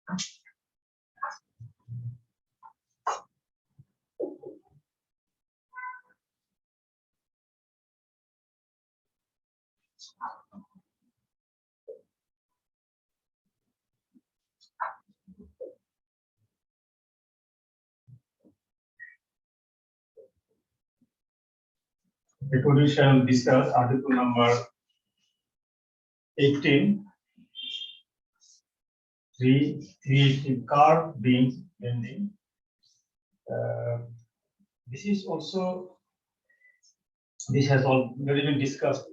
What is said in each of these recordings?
Today we shall discuss article number 18, creative curve beam bending. This has already been discussed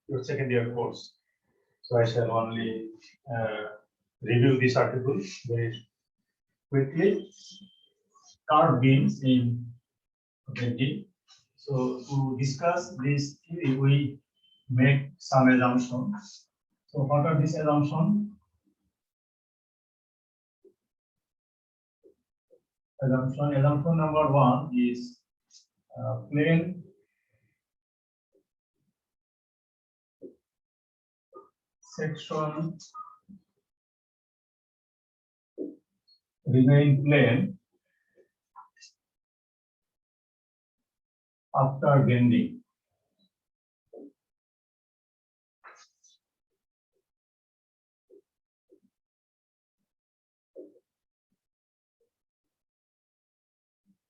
in your second year course. So I shall only review this article very quickly. Curve beams in bending. So to discuss this theory, we make some assumptions. So what are these assumptions? Assumption number one is plane section remain plane after bending.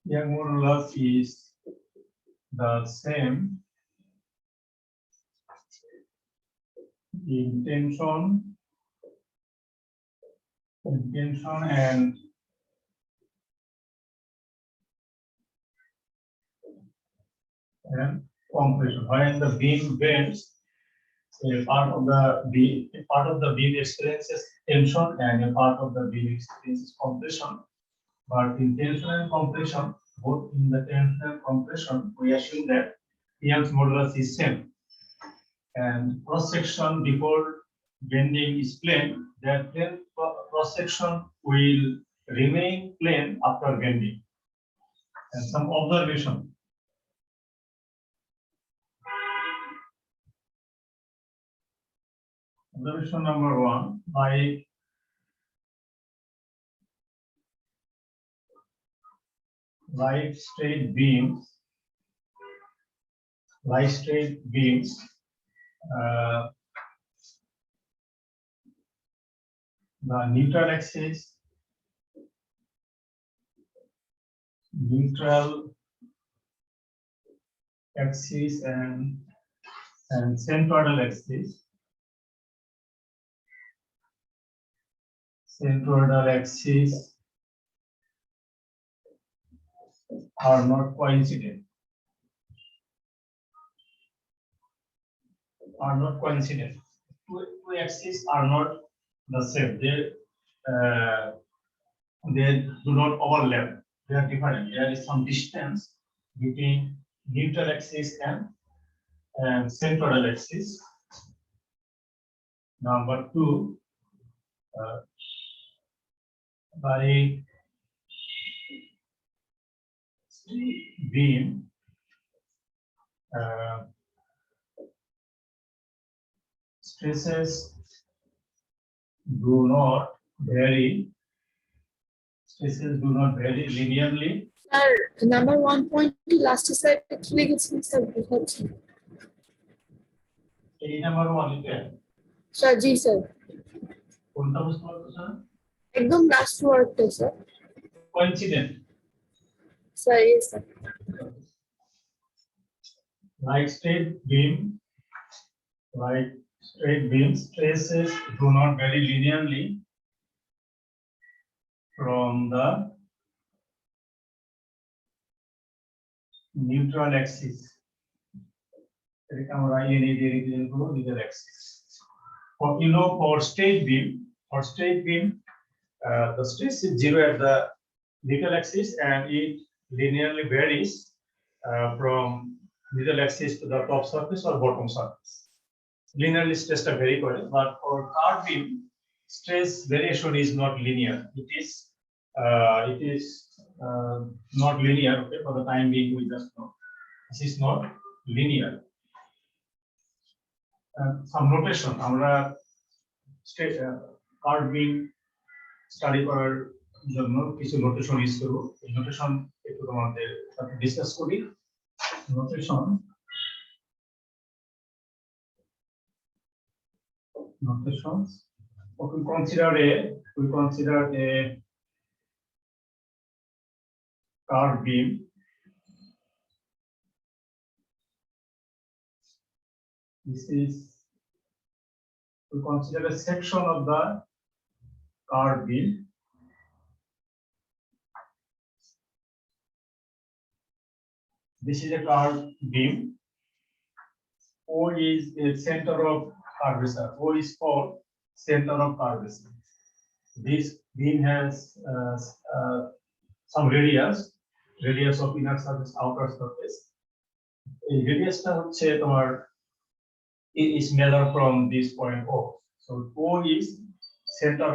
Here more or less is the same in tension and compression. When the beam bends, a part of the beam experiences tension and a part of the beam experiences compression. But in tension and compression, both in the tension and compression, we assume that Young's modulus is same. And cross section before bending is plane, that plane cross section will remain plane after bending. And some observation. Observation number one, by light straight beams, the neutral axis and centroidal axis are not coincident. Two axes are not the same. They do not overlap. They are different. There is some distance between neutral axis and centroidal axis. Number two, by beam stresses do not vary linearly. Sir, number 1.2 last slide actually gets sir. number one Sir, ji sir. কোনটা বুঝতে পারছো sir? एकदम last word to sir. Coincident. Sir, yes sir. Like straight beam stresses do not vary linearly from the neutral axis. Neutral axis. For straight beam, the stress is zero at the neutral axis and it linearly varies from neutral axis to the top surface or bottom surface. Linearly stress vary, but for curve beam, stress variation is not linear. It is not linear. Okay, for the time being, we just know this is not linear. Some notation. Curve beam study করার জন্য কিছু notation use করব। এই notation একটু তোমাদের সাথে discuss করি। Notation notations. Okay, we consider a curved beam. This is, we consider a section of the curved beam. This is a curved beam. O is a center of curvature. O is called center of curvature. This beam has some radius of inner surface, outer surface. A radius is measured from this point O. So O is center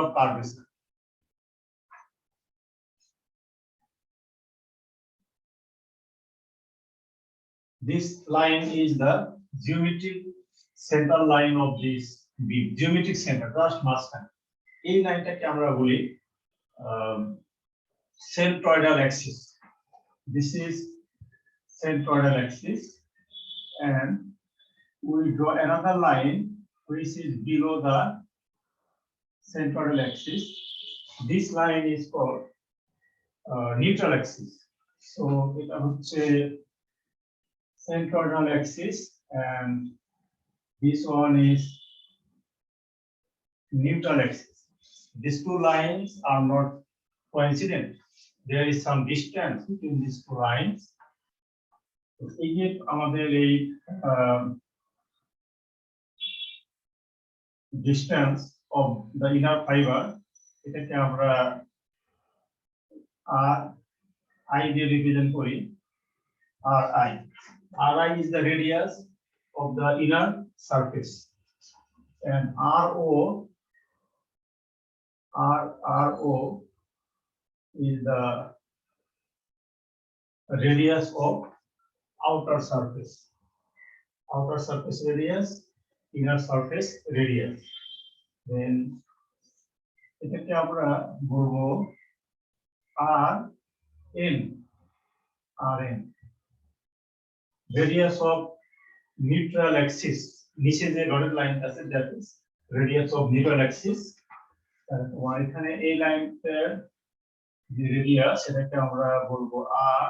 of curvature. This line is the geometric center line of this beam. Geometric center, just মাঝখানে। এই লাইনটাকে আমরা বলি centroidal axis. This is centroidal axis, and we draw another line which is below the centroidal axis. This line is called neutral axis. So এটা হচ্ছে centroidal axis, and this one is neutral axis. These two lines are not coincident. There is some distance between these two lines. এই যে আমাদের এই distance of the inner fiber, এটাকে আমরা I দিয়ে represent করি, Ri. Ri is the radius of the inner surface, and Ro is the radius of outer surface. Outer surface radius, inner surface radius. Then এটাকে আমরা বলবো Rn. Radius of neutral axis. নিচে যে dotted line আছে, that is radius of neutral axis. আর এখানে এই লাইনটার যে radius, সেটাকে আমরা বলবো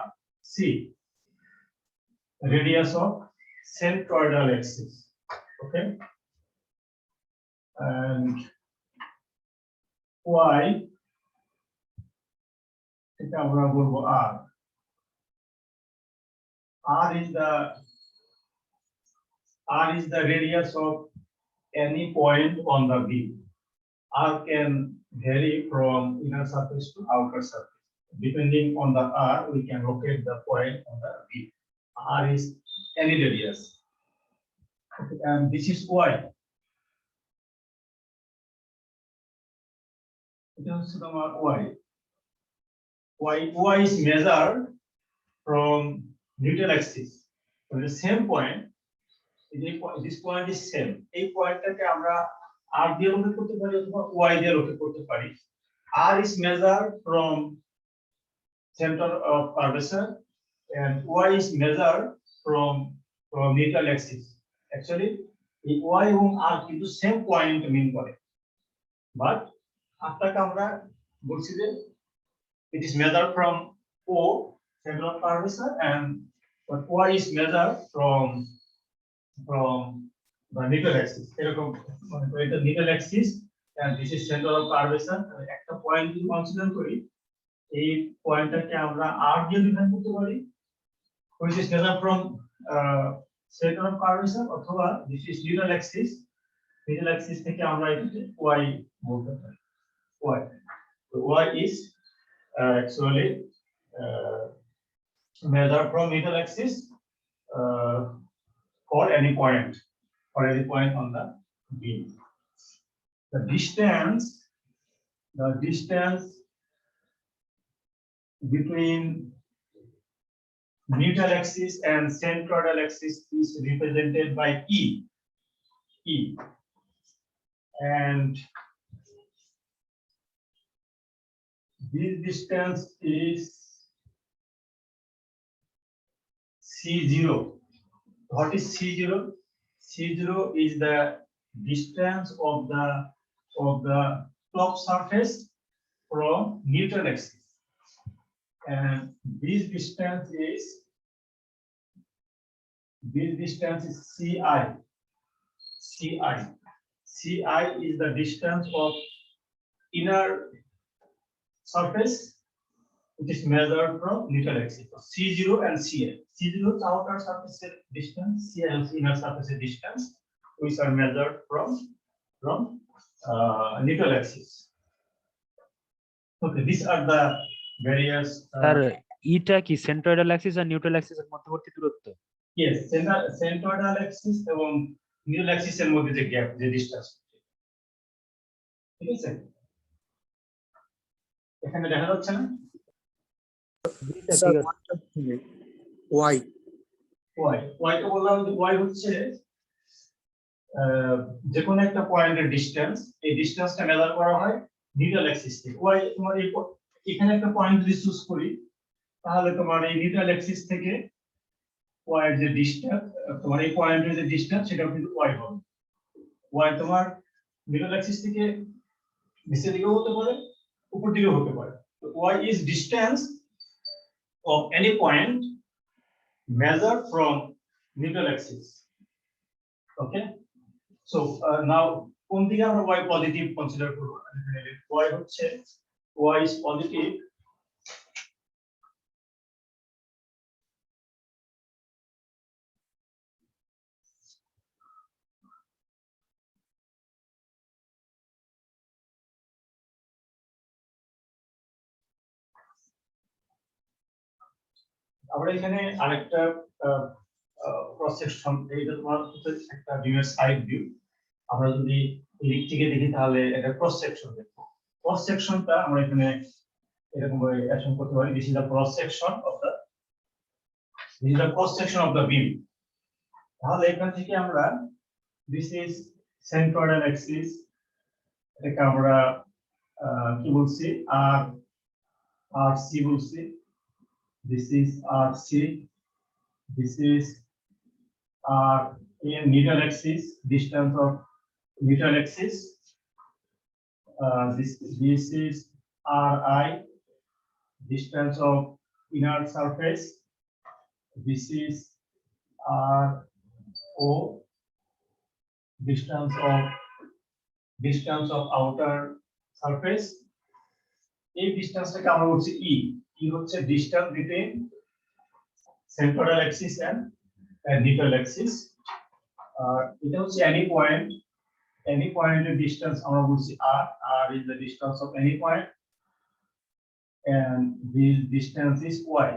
Rc. Radius of centroidal axis. Okay. And Y, এটা আমরা বলবো R. R is the radius of any point on the beam. R can vary from inner surface to outer surface. Depending on the R, we can locate the point on the beam. R is any radius. Okay, and this is Y. It is Y is measured from neutral axis. So the same point, this point is same. এই পয়েন্টটাকে আমরা R দিয়ে locate করতে পারি অথবা Y দিয়ে locate করতে পারি। R is measured from center of curvature, and Y is measured from neutral axis. Actually, Y এবং R কিন্তু same point mean করে, but আপনাকে আমরা বলছি যে it is measured from O, center of curvature, and but Y is measured from the neutral axis. এরকম মনে করি এটা neutral axis, and this is center of curvature. একটা পয়েন্ট যদি কনসিডার করি, এই পয়েন্টটাকে আমরা R দিয়ে ডিফাইন করতে পারি, which is measured from center of curvature, অথবা this is neutral axis. Neutral axis থেকে আমরা এটাকে Y বলতে পারি। Y. So Y is actually measured from neutral axis for any point on the beam. The distance between neutral axis and centroidal axis is represented by E. And this distance is C0. What is C0? C0 is the distance of the top surface from neutral axis, and this distance is CI. CI is the distance of inner surface, which is measured from neutral axis. So C0 and CI. C0 is outer surface distance, CI is inner surface distance, which are measured from neutral axis. Okay, these are the various. Sir ইটা কি centroidal Axis আর neutral অ্যাক্সিসের মধ্যবর্তী দূরত্ব? Yes, centroidal axis এবং neutral axis এর মধ্যে যে gap, যে distance, ঠিক আছে? এখানে দেখা যাচ্ছে না? Y y কে বললাম যে y হচ্ছে যে কোনো একটা পয়েন্টের ডিসটেন্স, এই ডিসটেন্সটা মেজার করা হয় নিউট্রাল অ্যাক্সিস থেকে। y তোমার এখানে একটা পয়েন্ট যদি চুজ করি, তাহলে তোমার এই নিউট্রাল অ্যাক্সিস থেকে y এর যে ডিসটেন্স, তোমার এই পয়েন্টের যে ডিসটেন্স, সেটাও কিন্তু y হবে। y তোমার নিউট্রাল অ্যাক্সিস থেকে নিচের দিকেও হতে পারে, উপর দিকেও হতে পারে। তো y is distance of any point measured from neutral axis. Okay, so now কোন দিকে আমরা y পজিটিভ কনসিডার করব? y হচ্ছে y is positive আমরা এখানে আরেকটা ক্রস সেকশন, এইটা তোমার হচ্ছে একটা ভিউয়ের সাইড ভিউ। আমরা যদি এদিক থেকে দেখি তাহলে এটা ক্রস সেকশন দেখবো। ক্রস সেকশনটা আমরা এখানে এরকম ভাবে অ্যাকশন করতে পারি। This is the cross section of the beam. তাহলে এখান থেকে আমরা দিস ইজ সেন্ট্রয়েডাল অ্যাক্সিস, এটাকে আমরা কি বলছি, আর সি বলছি। This is RC. This is R in neutral axis, distance of neutral axis. This is RI, distance of inner surface. This is RO, distance of outer surface. এই ডিসটেন্সটাকে আমরা বলছি E. E হচ্ছে distance between central axis and neutral axis. এটা হচ্ছে any point এর distance আমরা বলছি R. R is the distance of any point, and this distance is Y.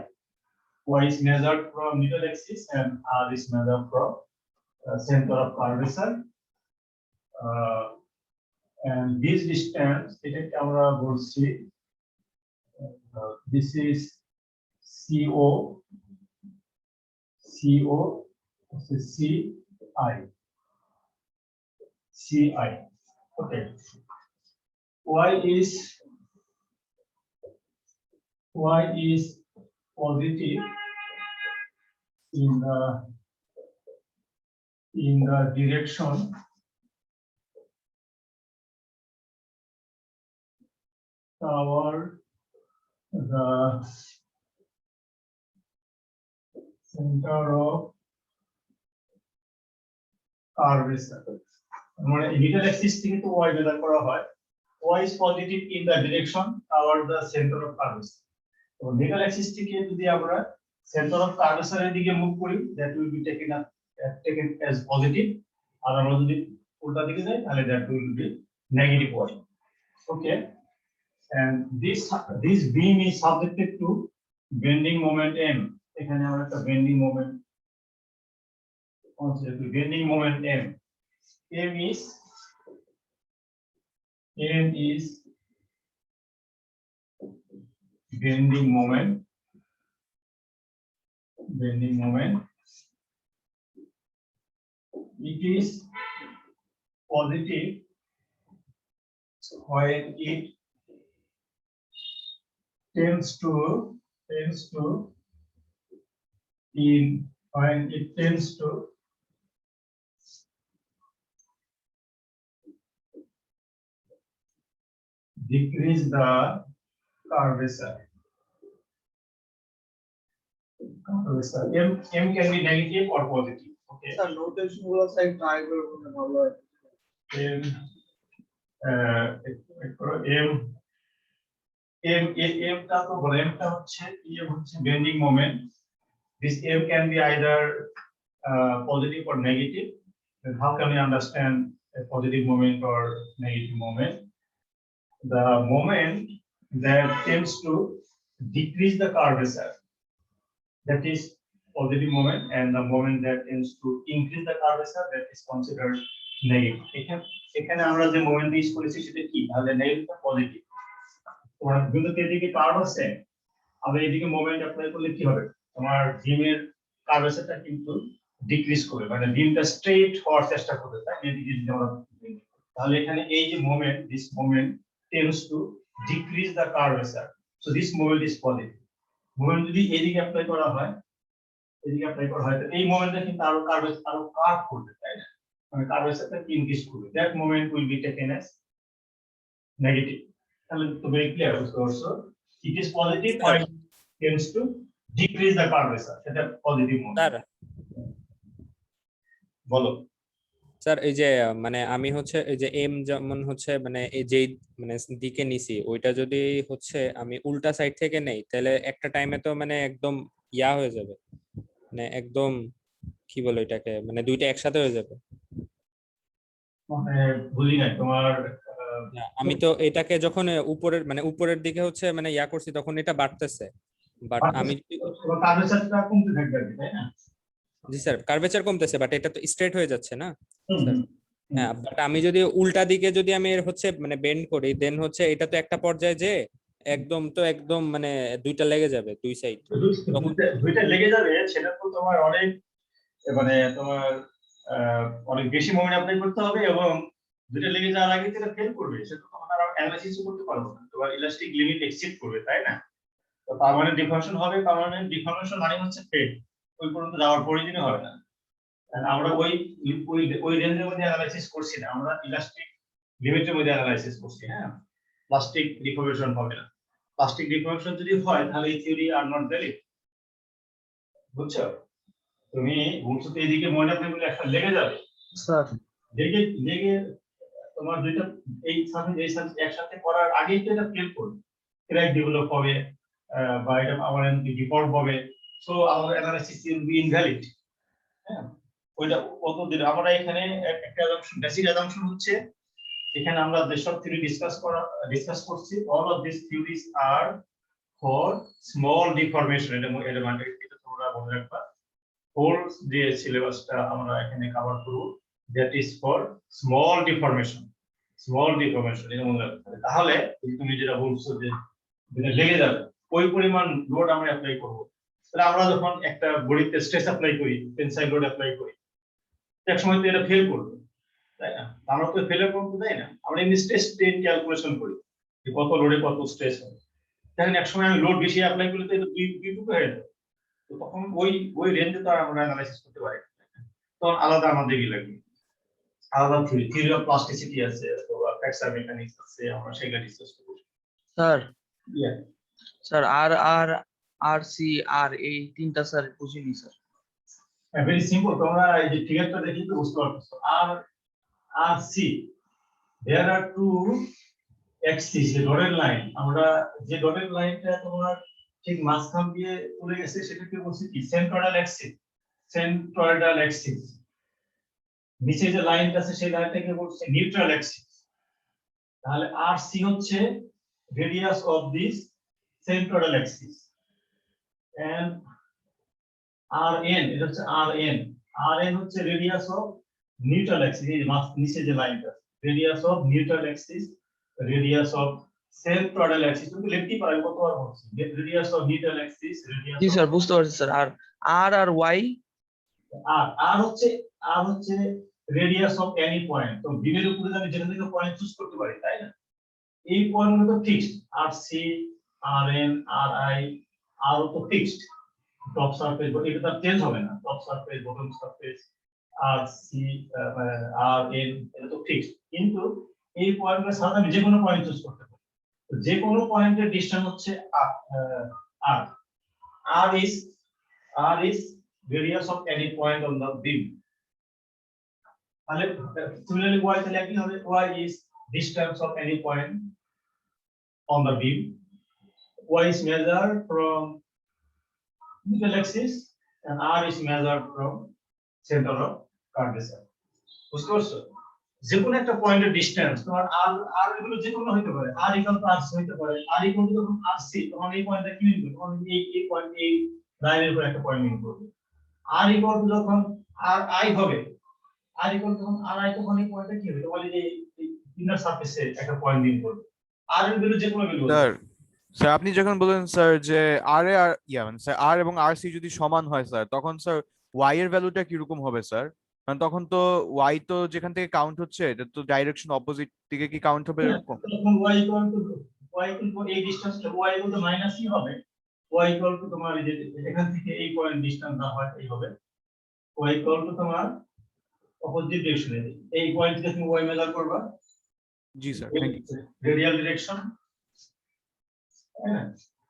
Y is measured from neutral axis and R is measured from center of curvature. And this distance, এটাকে আমরা বলছি this is CO, this is CI. Okay. Y is positive in the direction toward the center of curvature. মানে neutral Axis থেকে তো y measure করা হয়। y is positive in the direction toward the center of curvature. তো neutral Axis থেকে যদি আমরা centre of curvature এর দিকে মুভ করি, that will be taken as positive, আর আমরা যদি উল্টা দিকে যাই তাহলে that will be negative y. Okay, and this beam is subjected to bending moment m. এখানে আমরা একটা বেন্ডিং মোমেন্ট কনসিডার করি, bending moment m. m is bending moment. It is positive when it tends to in when it tends to decrease the curvature. M can be negative or positive. Okay. Sir notation গুলো side try করে বলতে ভালো হয় M M M টা তো বলে M টা হচ্ছে bending moment. This M can be either positive or negative. Then how can we understand a positive moment or negative moment? The moment that tends to decrease the curvature, that is positive moment, and the moment that tends to increase the curvature, that is considered negative. এখানে আমরা যে moment use করেছি সেটা কি, তাহলে negative না positive? তোমার বিন্দুতে এদিকে কার্ভ আছে, আমরা এদিকে মোমেন্ট অ্যাপ্লাই করলে কি হবে, তোমার বিমের কার্ভেচারটা কিন্তু ডিক্রিজ করবে, মানে বিমটা স্ট্রেট হওয়ার চেষ্টা করবে, তাই এদিকে যদি আমরা, তাহলে এখানে এই যে moment, this moment tends to decrease the curvature, so this moment is positive. Moment যদি এদিকে অ্যাপ্লাই করা হয়, এদিকে অ্যাপ্লাই করা হয়, তো এই মোমেন্টটা কিন্তু আরো কার্ভেচার আরো কার্ভ করবে, তাই না, মানে কার্ভেচারটা ইনক্রিজ করবে, that moment will be taken as negative. তাহলে তো very clear also, it is positive when it tends to decrease the curvature, সেটা পজিটিভ মোমেন্ট। স্যার বলো। স্যার এই যে মানে আমি হচ্ছে এই যে এম যেমন হচ্ছে মানে এই যে মানে দিকে নিছি ওইটা যদি হচ্ছে আমি উল্টা সাইড থেকে নেই তাহলে একটা টাইমে তো মানে একদম ইয়া হয়ে যাবে, মানে একদম কি বলে এটাকে, মানে দুইটা একসাথে হয়ে যাবে। মানে বুঝি নাই তোমার না, আমি তো এটাকে যখন উপরের মানে উপরের দিকে হচ্ছে মানে ইয়া করছি তখন এটা বাড়তেছে, বাট আমি কার্ভেচারটা কমতে থাকবে আর কি, তাই না? জি স্যার কার্ভেচার কমতেছে বাট এটা তো স্ট্রেট হয়ে যাচ্ছে না হুম, স্যার। হুম, হ্যাঁ, বাট আমি যদি উল্টা দিকে যদি আমি এর হচ্ছে মানে বেন্ড করি দেন হচ্ছে এটা তো একটা পর্যায়ে যে একদম মানে দুইটা লেগে যাবে দুই সাইড। তখন দুইটা লেগে যাবে, সেটা তো তোমার অনেক মানে তোমার অনেক বেশি মোমেন্ট অ্যাপ্লাই করতে হবে, এবং দুইটা লেগে যাওয়ার আগে যেটা ফেল করবে সেটা তখন আর অ্যানালাইসিস করতে পারবো না, তোমার ইলাস্টিক লিমিট এক্সিড করবে, তাই না? তো পার্মানেন্ট ডিফর্মেশন হবে, পার্মানেন্ট ডিফর্মেশন মানে হচ্ছে ফেল, ওই পর্যন্ত যাওয়ার প্রয়োজনই হবে না। আমরা ওই রেঞ্জের মধ্যে অ্যানালাইসিস করছি না, আমরা ইলাস্টিক লিমিটের মধ্যে অ্যানালাইসিস করছি। হ্যাঁ, প্লাস্টিক ডিফর্মেশন হবে না, প্লাস্টিক ডিফর্মেশন যদি হয় তাহলে এই থিওরি আর নট ভ্যালিড, বুঝছো? তুমি ভবিষ্যতে এদিকে মনে রাখবে বলে একটা লেগে যাবে, স্যার লেগে লেগে তোমার দুইটা এই সাথে একসাথে করার আগেই তো এটা ফেল করবে, ক্র্যাক ডেভেলপ হবে, বা এটা আমার ডিফল্ট হবে, সো আমার অ্যানালাইসিস উইল বি ইনভ্যালিড। হ্যাঁ, ওইটা কতদিন আমরা এখানে একটা অ্যাজাম্পশন, বেসিক অ্যাজাম্পশন হচ্ছে এখানে আমরা যেসব থিওরি ডিসকাস করছি, all of this theories are for small deformation. এটা মানে এটা তোমরা মনে রাখবা, হোল যে সিলেবাসটা আমরা এখানে কভার করব, that is for small deformation, এটা মনে রাখতে হবে। তাহলে তুমি যেটা বলছো যে যেটা লেগে যাবে, ওই পরিমাণ লোড আমরা অ্যাপ্লাই করব, তাহলে আমরা যখন একটা বডিতে স্ট্রেস অ্যাপ্লাই করি, টেনসাইল লোড অ্যাপ্লাই করি, এক সময় তো এটা ফেল করবে, তাই না? আমরা তো ফেলের করতে তাই না, আমরা এমনি স্ট্রেস টেন ক্যালকুলেশন করি যে কত লোডে কত স্ট্রেস হবে, দেখেন এক সময় আমি লোড বেশি অ্যাপ্লাই করলে তো এটা দুই টুকরো হয়ে যাবে, তো তখন ওই রেঞ্জে তো আমরা অ্যানালাইসিস করতে পারি না, তখন আলাদা আমাদের কি লাগবে, আলাদা থিওরি অফ প্লাস্টিসিটি আছে, অথবা ফ্র্যাকচার মেকানিক্স আছে, আমরা সেগুলো ডিসকাস করব। স্যার ইয়া স্যার আর আর আর সি আর এই তিনটা স্যার বুঝিনি স্যার। ভেরি সিম্পল, তোমরা এই যে ফিগারটা দেখি তো বুঝতে পারছো, আর সি, দেয়ার আর টু অ্যাক্সিস, যে ডটেড লাইন, আমরা যে ডটেড লাইনটা তোমার ঠিক মাঝখান দিয়ে চলে গেছে সেটাকে বলছি কি সেন্ট্রয়েডাল অ্যাক্সিস। নিচে যে লাইনটা আছে সেই লাইনটাকে বলছে নিউট্রাল অ্যাক্সিস। তাহলে আর সি হচ্ছে radius of this centroidal axis, and R N, এটা হচ্ছে আর এন হচ্ছে রেডিয়াস অফ নিউট্রাল অ্যাক্সিস। এই নিচে যে লাইনটা, radius of neutral axis, radius of centroidal axis, তুমি লিখতে পারো কতবার বলছি, radius of neutral axis, radius জি স্যার বুঝতে পারছি স্যার। আর আর ওয়াই, আর হচ্ছে রেডিয়াস অফ এনি পয়েন্ট। তো বিমের উপরে আমি যেখান থেকে পয়েন্ট চুজ করতে পারি, তাই না? এই পয়েন্টগুলো তো ফিক্সড, আর সি Rn, Ri, R তো ফিক্সড, টপ সারফেস এটা তো চেঞ্জ হবে না, টপ সারফেস, বটম সারফেস, আর সি, আর এন এটা তো ফিক্সড। কিন্তু এই পয়েন্টে সাধারণত আমি যে কোনো পয়েন্ট চুজ করতে পারি। তো যে কোনো পয়েন্টের ডিসটেন্স হচ্ছে R, R is radius of any point on the beam। তাহলে সিমিলারলি y তাহলে একই হবে, y is distance of any point on the beam, y is measured from middle axis and r is measured from center of curvature। বুঝতে পারছো? যে কোনো একটা পয়েন্টের ডিসটেন্স তোমার আর, আর এগুলো যে কোনো হতে পারে, r ইকুয়াল টু r হতে পারে, r ইকুয়াল টু যখন rc তখন এই পয়েন্টটা কি নিবে, তখন এই পয়েন্ট, এই লাইনের উপর একটা পয়েন্ট নিয়ে করবে। r ইকুয়াল টু যখন r i হবে, r ইকুয়াল টু যখন r i তখন এই পয়েন্টটা কি হবে, তোমার এই ইনার সারফেসে একটা পয়েন্ট নিয়ে করবে। r এর ভ্যালু যে কোনো ভ্যালু স্যার স্যার আপনি যখন বলেন স্যার যে আর এ আর মানে স্যার আর এবং আর সি যদি সমান হয় স্যার, তখন স্যার ওয়াই এর ভ্যালুটা কিরকম হবে স্যার? কারণ তখন তো ওয়াই তো যেখান থেকে কাউন্ট হচ্ছে এটা তো ডাইরেকশন অপোজিট দিকে কি কাউন্ট হবে এরকম? তখন y ইকুয়াল টু এই ডিসটেন্সটা y equal two minus c হবে, y ইকুয়াল টু তোমার এই যে এখান থেকে এই পয়েন্ট ডিসটেন্স না হয় এই হবে, y ইকুয়াল টু তোমার অপোজিট ডিরেকশনে এই পয়েন্ট থেকে তুমি y মেজার করবা, জি sir, thank you. Radial direction.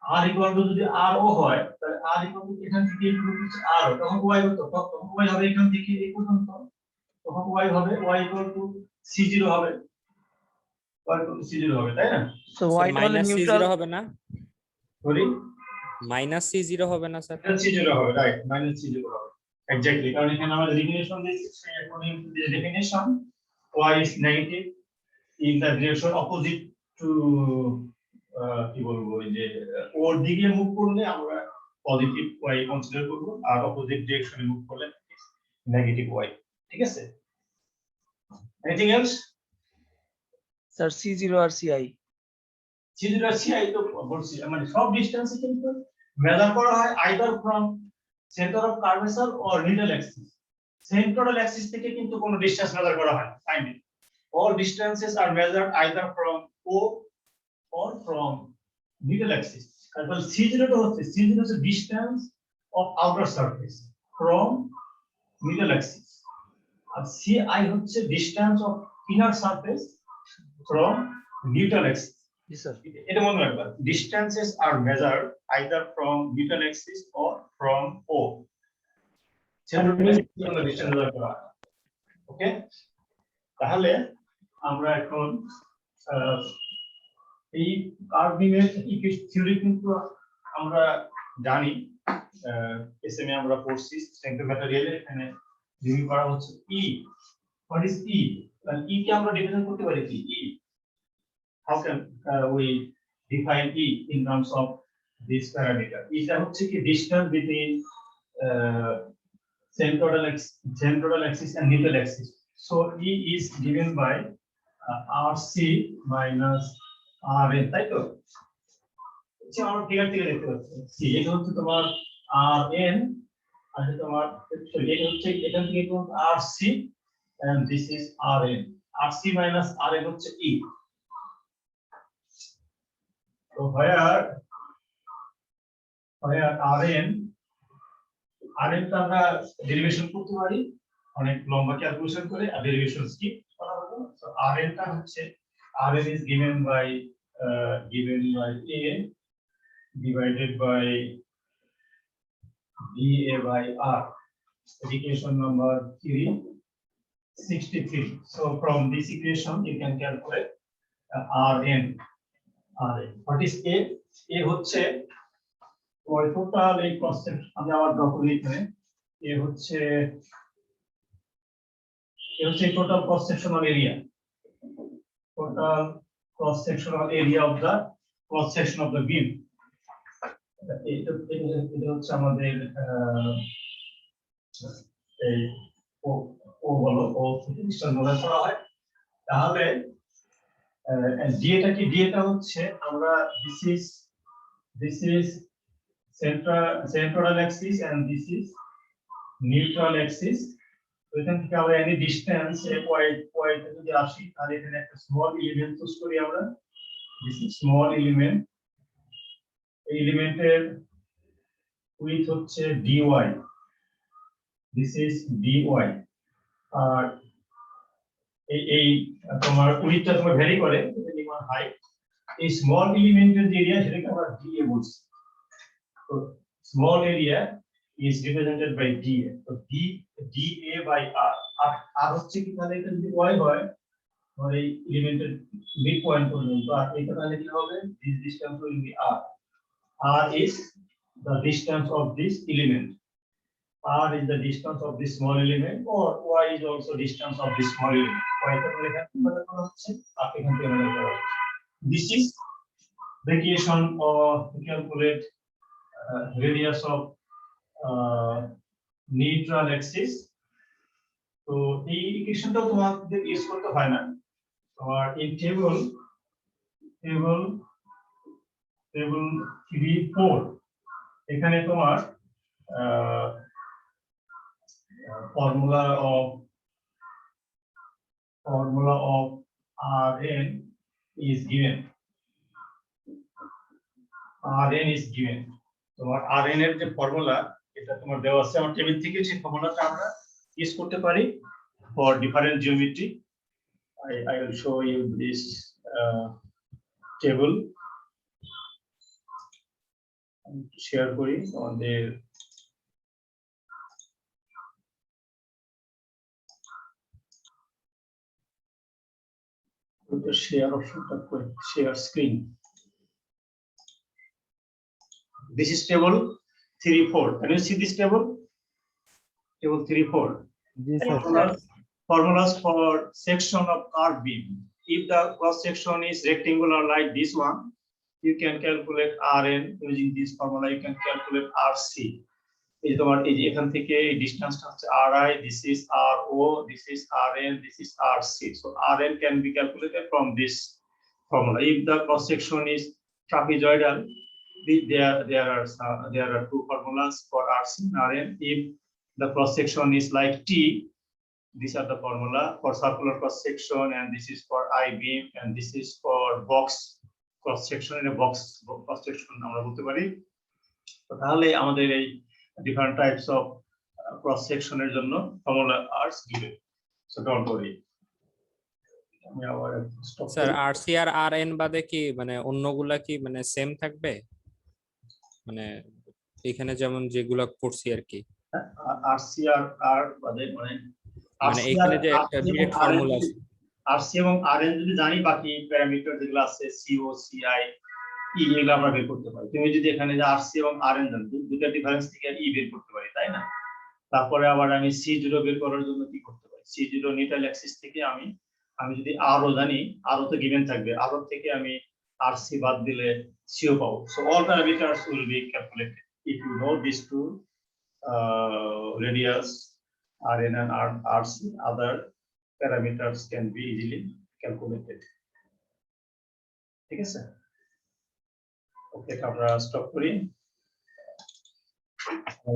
R equal to যদি আর ও হয় তাহলে আর ইকুয়াল টু এখান থেকে এই হচ্ছে আর, তখন y কত, তখন y হবে এখান থেকে এই পর্যন্ত, তখন y হবে y ইকুয়াল টু c0 হবে, y ইকুয়াল টু c0 হবে, তাই না? সো y টা হলে মাইনাস সি নিউট্রাল। জিরো হবে না? সরি, মাইনাস সি জিরো হবে না স্যার? c0 হবে, রাইট, মাইনাস c0 হবে এক্স্যাক্টলি, কারণ এখানে আমরা ডেফিনিশন দিয়েছি, সেই according to this definition y is negative in the direction opposite to কি বলবো, এই যে ওর দিকে মুভ করলে আমরা পজিটিভ y কনসিডার করব, আর অপোজিট ডিরেকশনে মুভ করলে নেগেটিভ y। ঠিক আছে? Anything else? স্যার c0 আর ci। c0 আর ci তো বলছি, মানে সব ডিসটেন্সে কিন্তু মেজার করা হয় either from centre of curvature or needle Axis. Central Axis থেকে কিন্তু কোনো ডিসটেন্স মেজার করা হয় না, find it. All distances are measured either from O or from middle axis। তারপর C0 টা হচ্ছে, C0 হচ্ছে distance of outer surface from middle axis, আর CI হচ্ছে distance of inner surface from neutral axis। জি স্যার। এটা মনে রাখবা, distances are measured either from neutral axis or from O। Distance measure করা হয়, ওকে? তাহলে আমরা এখন এই কার্ভিং এর থিওরি কিন্তু আমরা জানি, এসএমএ আমরা পড়ছি, স্ট্রেংথ অফ ম্যাটেরিয়ালে এখানে রিভিউ করা হচ্ছে ই। হোয়াট ইজ ই? ই কে আমরা ডিফাইন করতে পারি কি? E, how can we define E in terms of this parameter? এটা হচ্ছে কি distance between central axis and neutral axis। So E is given by RC minus RN, তাই তো? আচ্ছা, আমরা ফিগার থেকে দেখতে পাচ্ছি সি, এটা হচ্ছে তোমার RN, আর এটা তোমার এটা হচ্ছে এখান থেকে কোন RC and this is RN। RC minus RN হচ্ছে E। তো where RN টা আমরা ডেরিভেশন করতে পারি অনেক লম্বা ক্যালকুলেশন করে, আর ডেরিভেশন স্কিপ করা হবে। সো RN টা হচ্ছে, RN is given by A divided by BA by R, equation number 363। So from this equation you can calculate RN। What is A? A হচ্ছে ওই টোটাল এই কনসেপ্ট আমি আবার ড্র করি এখানে। এ হচ্ছে total cross sectional area, total cross sectional area of the cross section of the beam. এটা হচ্ছে আমাদের এই ও বলো, ও থেকে ডিসটেন্স মেজার করা হয়। তাহলে ডিএটা কি? ডিএটা হচ্ছে আমরা this is central axis and this is neutral axis। তো এখান থেকে আমরা any distance পয়েন্ট যদি আসি, তাহলে এখানে একটা স্মল এলিমেন্ট চুজ করি আমরা। this is small element এলিমেন্টের উইথ হচ্ছে dy, দিস ইজ dy, আর এই তোমার উইথটা তোমার ভ্যারি করে ডিপেন্ডিং অন হাইট। এই স্মল এলিমেন্টের যে এরিয়া সেটাকে আমরা dA বলছি। তো small area is represented by dA, তো dA বাই r। আর হচ্ছে কি, তাহলে এটা যদি y হয় আর এই এলিমেন্টের মিড পয়েন্ট পর্যন্ত, আর এটা তাহলে কি হবে, this distance will be r। r is the distance of this element, r is the distance of this small element, or y is also distance of this small element। y টা তাহলে এখান থেকে বের করা হচ্ছে, আর এখান থেকে বের করা হচ্ছে। This is the equation to calculate radius of neutral axis। তো এই ইকুয়েশনটাও তোমাদের ইউজ করতে হয় না, তোমার এই টেবল 3-4 এখানে তোমার formula of Rn is given। Rn is given, তোমার Rn এর যে ফর্মুলা এটা তোমার দেওয়া আছে আমার টেবিল থেকে, সেই ফর্মুলাটা আমরা ইউজ করতে পারি for different geometry। I will show you this table। Share করি আমাদের share optionটা করে share screen। This is table 3-4, can you see this table? Table 3-4, formulas for section of curved beam। If the cross section is rectangular like this one, you can calculate Rn using this formula, you can calculate Rc। এই তোমার এই যে এখান থেকে এই ডিসটেন্সটা হচ্ছে ri, this is ro, this is rn, this is rc। so rn can be calculated from this formula। If the cross section is trapezoidal, there are two formulas for rc and rn। If the cross section is like t, these are the formula for circular cross section, and this is for I beam, and this is for box cross section। in a box cross section আমরা বলতে পারি। তো তাহলে আমাদের এই different types of cross section এর জন্য formula are given, so don't worry। আমি আবার stop স্যার করি। আরসি আর আরএন বাদে কি মানে অন্যগুলা কি মানে সেম থাকবে, মানে এখানে যেমন যেগুলা করছি আর কি, RC আর বাদে মানে মানে এখানে যে একটা ডিরেক্ট ফর্মুলা আছে। RC এবং RN যদি জানি, বাকি প্যারামিটার যেগুলো আছে CO, CI, E এগুলো আমরা বের করতে পারি। তুমি যদি এখানে যে RC এবং RN জানো, দুটো ডিফারেন্স থেকে E বের করতে পারি, তাই না? তারপরে আবার আমি C0 বের করার জন্য কি করতে পারি, C0 নিউট্রাল অ্যাক্সিস থেকে আমি যদি RO জানি, RO তো গিভেন থাকবে, RO থেকে আমি RC বাদ দিলে CO পাবো। so all parameters will be calculated if you know these two radius Rn and Rc, other parameters can be easily calculated। ঠিক আছে, ওকে আমরা স্টপ করি,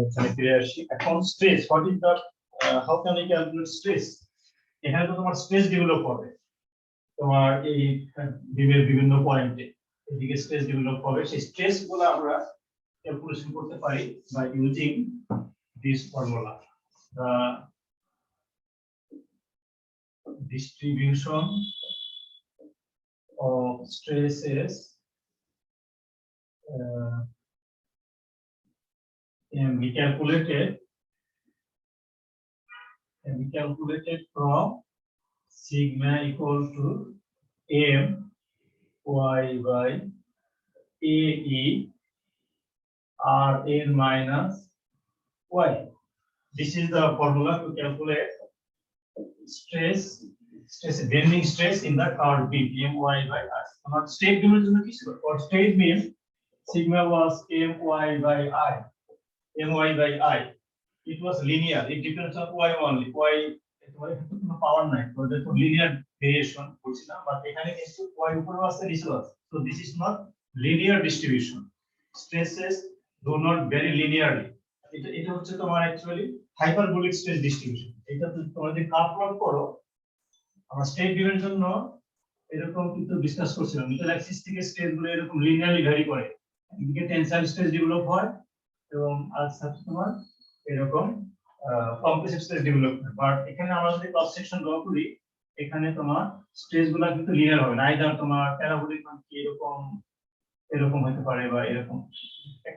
এখানে ফিরে আসি। এখন stress, what is the how can we calculate stress? এখানে তো তোমার স্ট্রেস ডেভেলপ হবে, তোমার এই বিমের বিভিন্ন পয়েন্টে এদিকে স্ট্রেস ডেভেলপ হবে। সেই স্ট্রেস গুলো আমরা ক্যালকুলেশন করতে পারি by using this formula. Distribution of stresses can be calculated from sigma equal to m y by ae rn minus y। This is the formula to calculate stress bending stress in the curved beam my by r। আমার straight বিমের জন্য কি ছিল, for straight beam sigma was my by I, my by I, it was linear, it depends on y only, y তোমার এখানে কোনো পাওয়ার নাই, তো এটা তো লিনিয়ার ভেরিয়েশন বলছি না, বাট এখানে কিন্তু y উপরে আছে নিচে আছে, so this is not linear distribution। stresses do not vary linearly। এটা হচ্ছে তোমার অ্যাকচুয়ালি হাইপারবোলিক স্ট্রেস ডিস্ট্রিবিউশন। এটা তোমরা যদি কার্ভ প্লট করো, আমরা স্ট্রেট বিমের জন্য এরকম কিন্তু ডিসকাস করছিলাম, নিউট্রাল অ্যাক্সিস থেকে স্ট্রেস গুলো এরকম লিনিয়ারলি ভ্যারি করে, এদিকে টেনসাইল স্ট্রেস ডেভেলপ হয় এবং আর সাথে তোমার এরকম কম্প্রেসিভ স্ট্রেস ডেভেলপ হয়। বাট এখানে আমরা যদি ক্রস সেকশন ড্র করি, এখানে তোমার স্ট্রেস গুলো কিন্তু লিনিয়ার হবে না, আইদার তোমার প্যারাবোলিক মান কি এরকম এরকম হতে পারে বা এরকম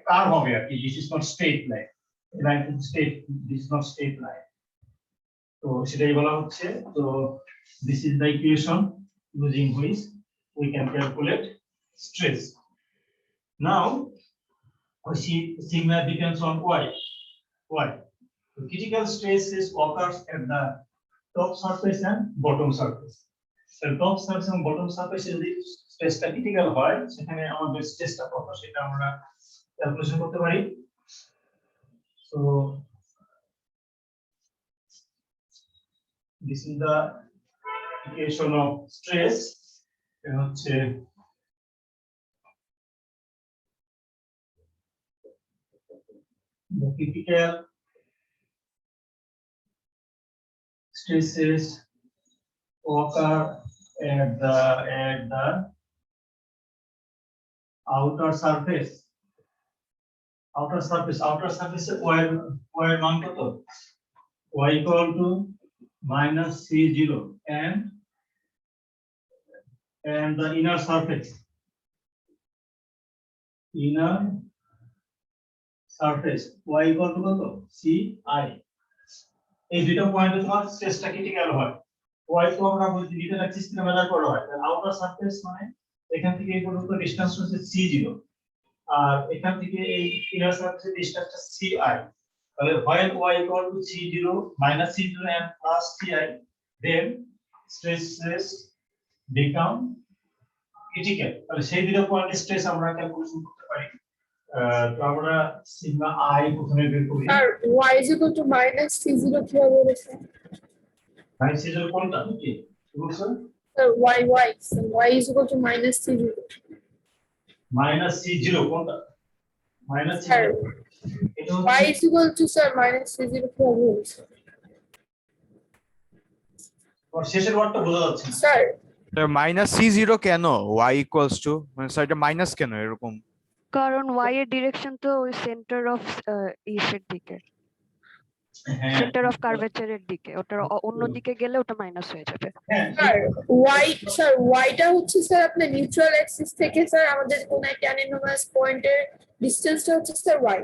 কার্ভ হবে আর কি। This is not straight line, line is straight, this is not straight line. তো সেটাই বলা হচ্ছে। তো this is the equation using which we can calculate stress. Now we see sigma depends on y. Why? The critical stress is occurs at the top surface and bottom surface. So top surface and bottom surface যদি স্ট্রেসটা critical হয়, সেখানে আমাদের স্ট্রেসটা কত সেটা আমরা calculation করতে পারি। So this is the equation of stress. এটা হচ্ছে the critical stresses occur at the outer surface y এর মান কত? y equal to minus c0 and the inner surface y equal to কত? ci। এই দুটো পয়েন্টে তোমার স্ট্রেসটা ক্রিটিক্যাল হয়। y তো আমরা বলছি নিউটন অ্যাক্সিস থেকে মেজার করা হয়, তাহলে আউটার সারফেস মানে এখান থেকে এই পর্যন্ত ডিসটেন্স হচ্ছে c0 আর এখান থেকে এই ইনার সারফেসের ডিসটেন্সটা ci। তাহলে when y equal to c0 minus c0 and plus ci, then stresses become critical। তাহলে সেই দুটো পয়েন্টে স্ট্রেস আমরা ক্যালকুলেশন করতে পারি। তো আমরা সিগমা i প্রথমে বের করি। আর y is equal to minus c0 কিভাবে বলেছে? মাইনাস c0 কোনটা কি বলছেন? Sir y so y is equal to minus c0 minus c0 কোনটা? মাইনাস স্যার c0 এটা y is equal to sir minus c0 কিভাবে বলেছে? শেষের ওয়ার্ডটা বোঝা যাচ্ছে না। স্যার মাইনাস c0 কেন y ইকুয়ালস টু, মানে স্যার এটা মাইনাস কেন এরকম? কারণ y এর ডিরেকশন তো ওই সেন্টার অফ ইসের দিকে, হ্যাঁ সেন্টার অফ কার্ভেচারের দিকে, ওটার অন্য দিকে গেলে ওটা মাইনাস হয়ে যাবে। হ্যাঁ স্যার yটা হচ্ছে স্যার আপনার নিউট্রাল অ্যাক্সিস থেকে স্যার আমাদের কোন একটা অ্যানোমালাস পয়েন্টের ডিসটেন্সটা হচ্ছে স্যার y।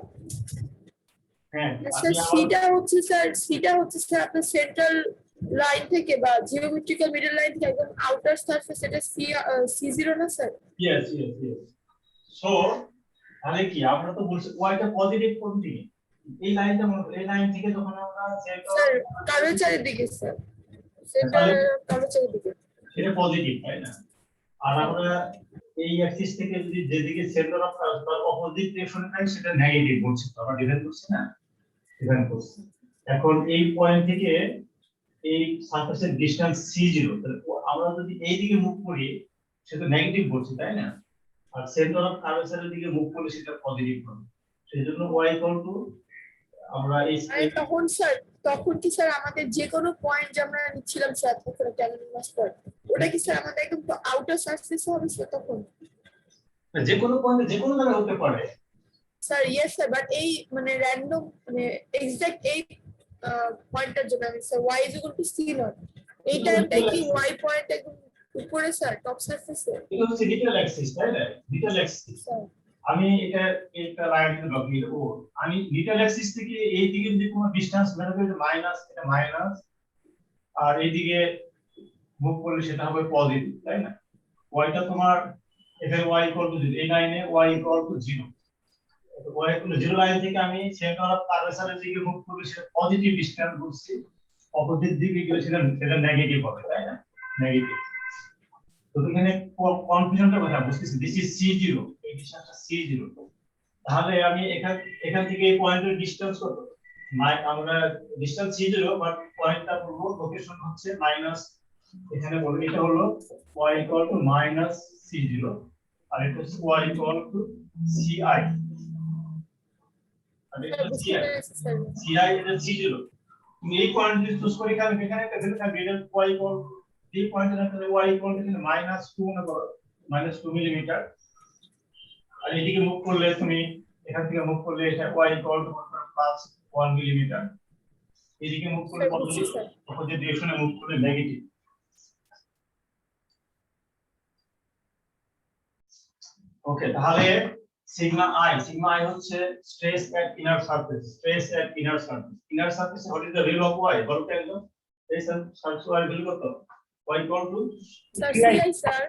হ্যাঁ স্যার সিটা হচ্ছে স্যার আপনার সেন্ট্রাল লাইন থেকে বা জিওমেট্রিক্যাল মিডল লাইন থেকে একদম আউটার সারফেস, এটা c0 না স্যার? ইয়েস সো তাহলে কি আমরা তো বলছি ওয়াইটা পজিটিভ কোন দিকে? এই লাইনটা মনে করো, এই লাইন থেকে যখন আমরা স্যার কার্ভেচারের দিকে স্যার, সেন্টার কার্ভেচারের দিকে এটা পজিটিভ তাই না? আর আমরা এই অ্যাক্সিস থেকে যদি যেদিকে সেন্টার অফ কার্ভ তার অপোজিট ডিরেকশনে থাকে সেটা নেগেটিভ বলছি, তো আমরা ডিফাইন করছি না, ডিফাইন করছি। এখন এই পয়েন্ট থেকে এই সারফেসের ডিসটেন্স c0, তাহলে আমরা যদি এই দিকে মুভ করি সেটা নেগেটিভ বলছি তাই না? আর সেন্টার অফ কার্ভেচারের দিকে মুভ করলে সেটা পজিটিভ হবে। সেজন্য y ইকুয়াল টু আমরা এই তখন কি স্যার আমাদের যে কোনো পয়েন্ট যে আমরা নিচ্ছিলাম স্যার তখন একটা অ্যানোমালাস পয়েন্ট, ওটা কি স্যার আমাদের একদম আউটার সারফেস হবে স্যার তখন? যে কোনো পয়েন্টে যে কোনো জায়গায় হতে পারে স্যার ইয়েস স্যার, বাট এই মানে র্যান্ডম মানে এক্সাক্ট এই পয়েন্টটার জন্য আমি sir y is equal to c0, এই টাইমটা কি y পয়েন্ট একদম উপরে স্যার টপ সারফেসে? এটা হচ্ছে নিউট্রাল অ্যাক্সিস তাই না? নিউট্রাল অ্যাক্সিস স্যার আমি এটা লাইন দিয়ে ব্লক নিয়ে ও আমি নিউট্রাল অ্যাক্সিস থেকে এই দিকে যদি কোনো ডিসটেন্স মেনে করি মাইনাস, এটা মাইনাস, আর এইদিকে মুভ করলে সেটা হবে পজিটিভ তাই না? ওয়াইটা তোমার এখানে y ইকুয়াল টু 0, এই লাইনে y ইকুয়াল টু 0, তো y ইকুয়াল টু 0 লাইন থেকে আমি সেন্টার অফ কার্ভেচারের দিকে মুভ করলে সেটা পজিটিভ ডিসটেন্স বলছি, অপোজিট দিকে গেলে সেটা নেগেটিভ হবে তাই না? নেগেটিভ। তো এখানে কনফিউশনটা কোথায় বুঝতেছি? দিস ইজ c0, এই ডিসটেন্সটা c0, তাহলে আমি এখান থেকে এই পয়েন্টের ডিসটেন্স কত? আমরা ডিসটেন্স c0 বাট পয়েন্টটা বলবো লোকেশন হচ্ছে মাইনাস, এখানে বলবো এটা হলো y equal two minus c0 আর এটা হচ্ছে y ইকুয়াল টু ci, আর এটা ci এটা c0। তুমি এই পয়েন্ট যদি চুজ করে এখানে একটা ভ্যালু থাকবে, এটা y ইকুয়াল এই পয়েন্টের সাথে y ইকুয়াল টু -2 মনে করো, -2 মিলিমিটার। আর এদিকে মুভ করলে তুমি এখান থেকে মুভ করলে এটা y equal two plus 1 millimetre, এদিকে মুভ করলে স্যার কত বুঝছি স্যার। অপোজিট ডিরেকশনে মুভ করলে নেগেটিভ। ওকে, তাহলে সিগমা আই হচ্ছে stress at inner surface, stress at inner surface. Inner surface what is the value of y? বলো তো একদম, এই সারফেস y ভ্যালু কত? y equal two sir CI sir.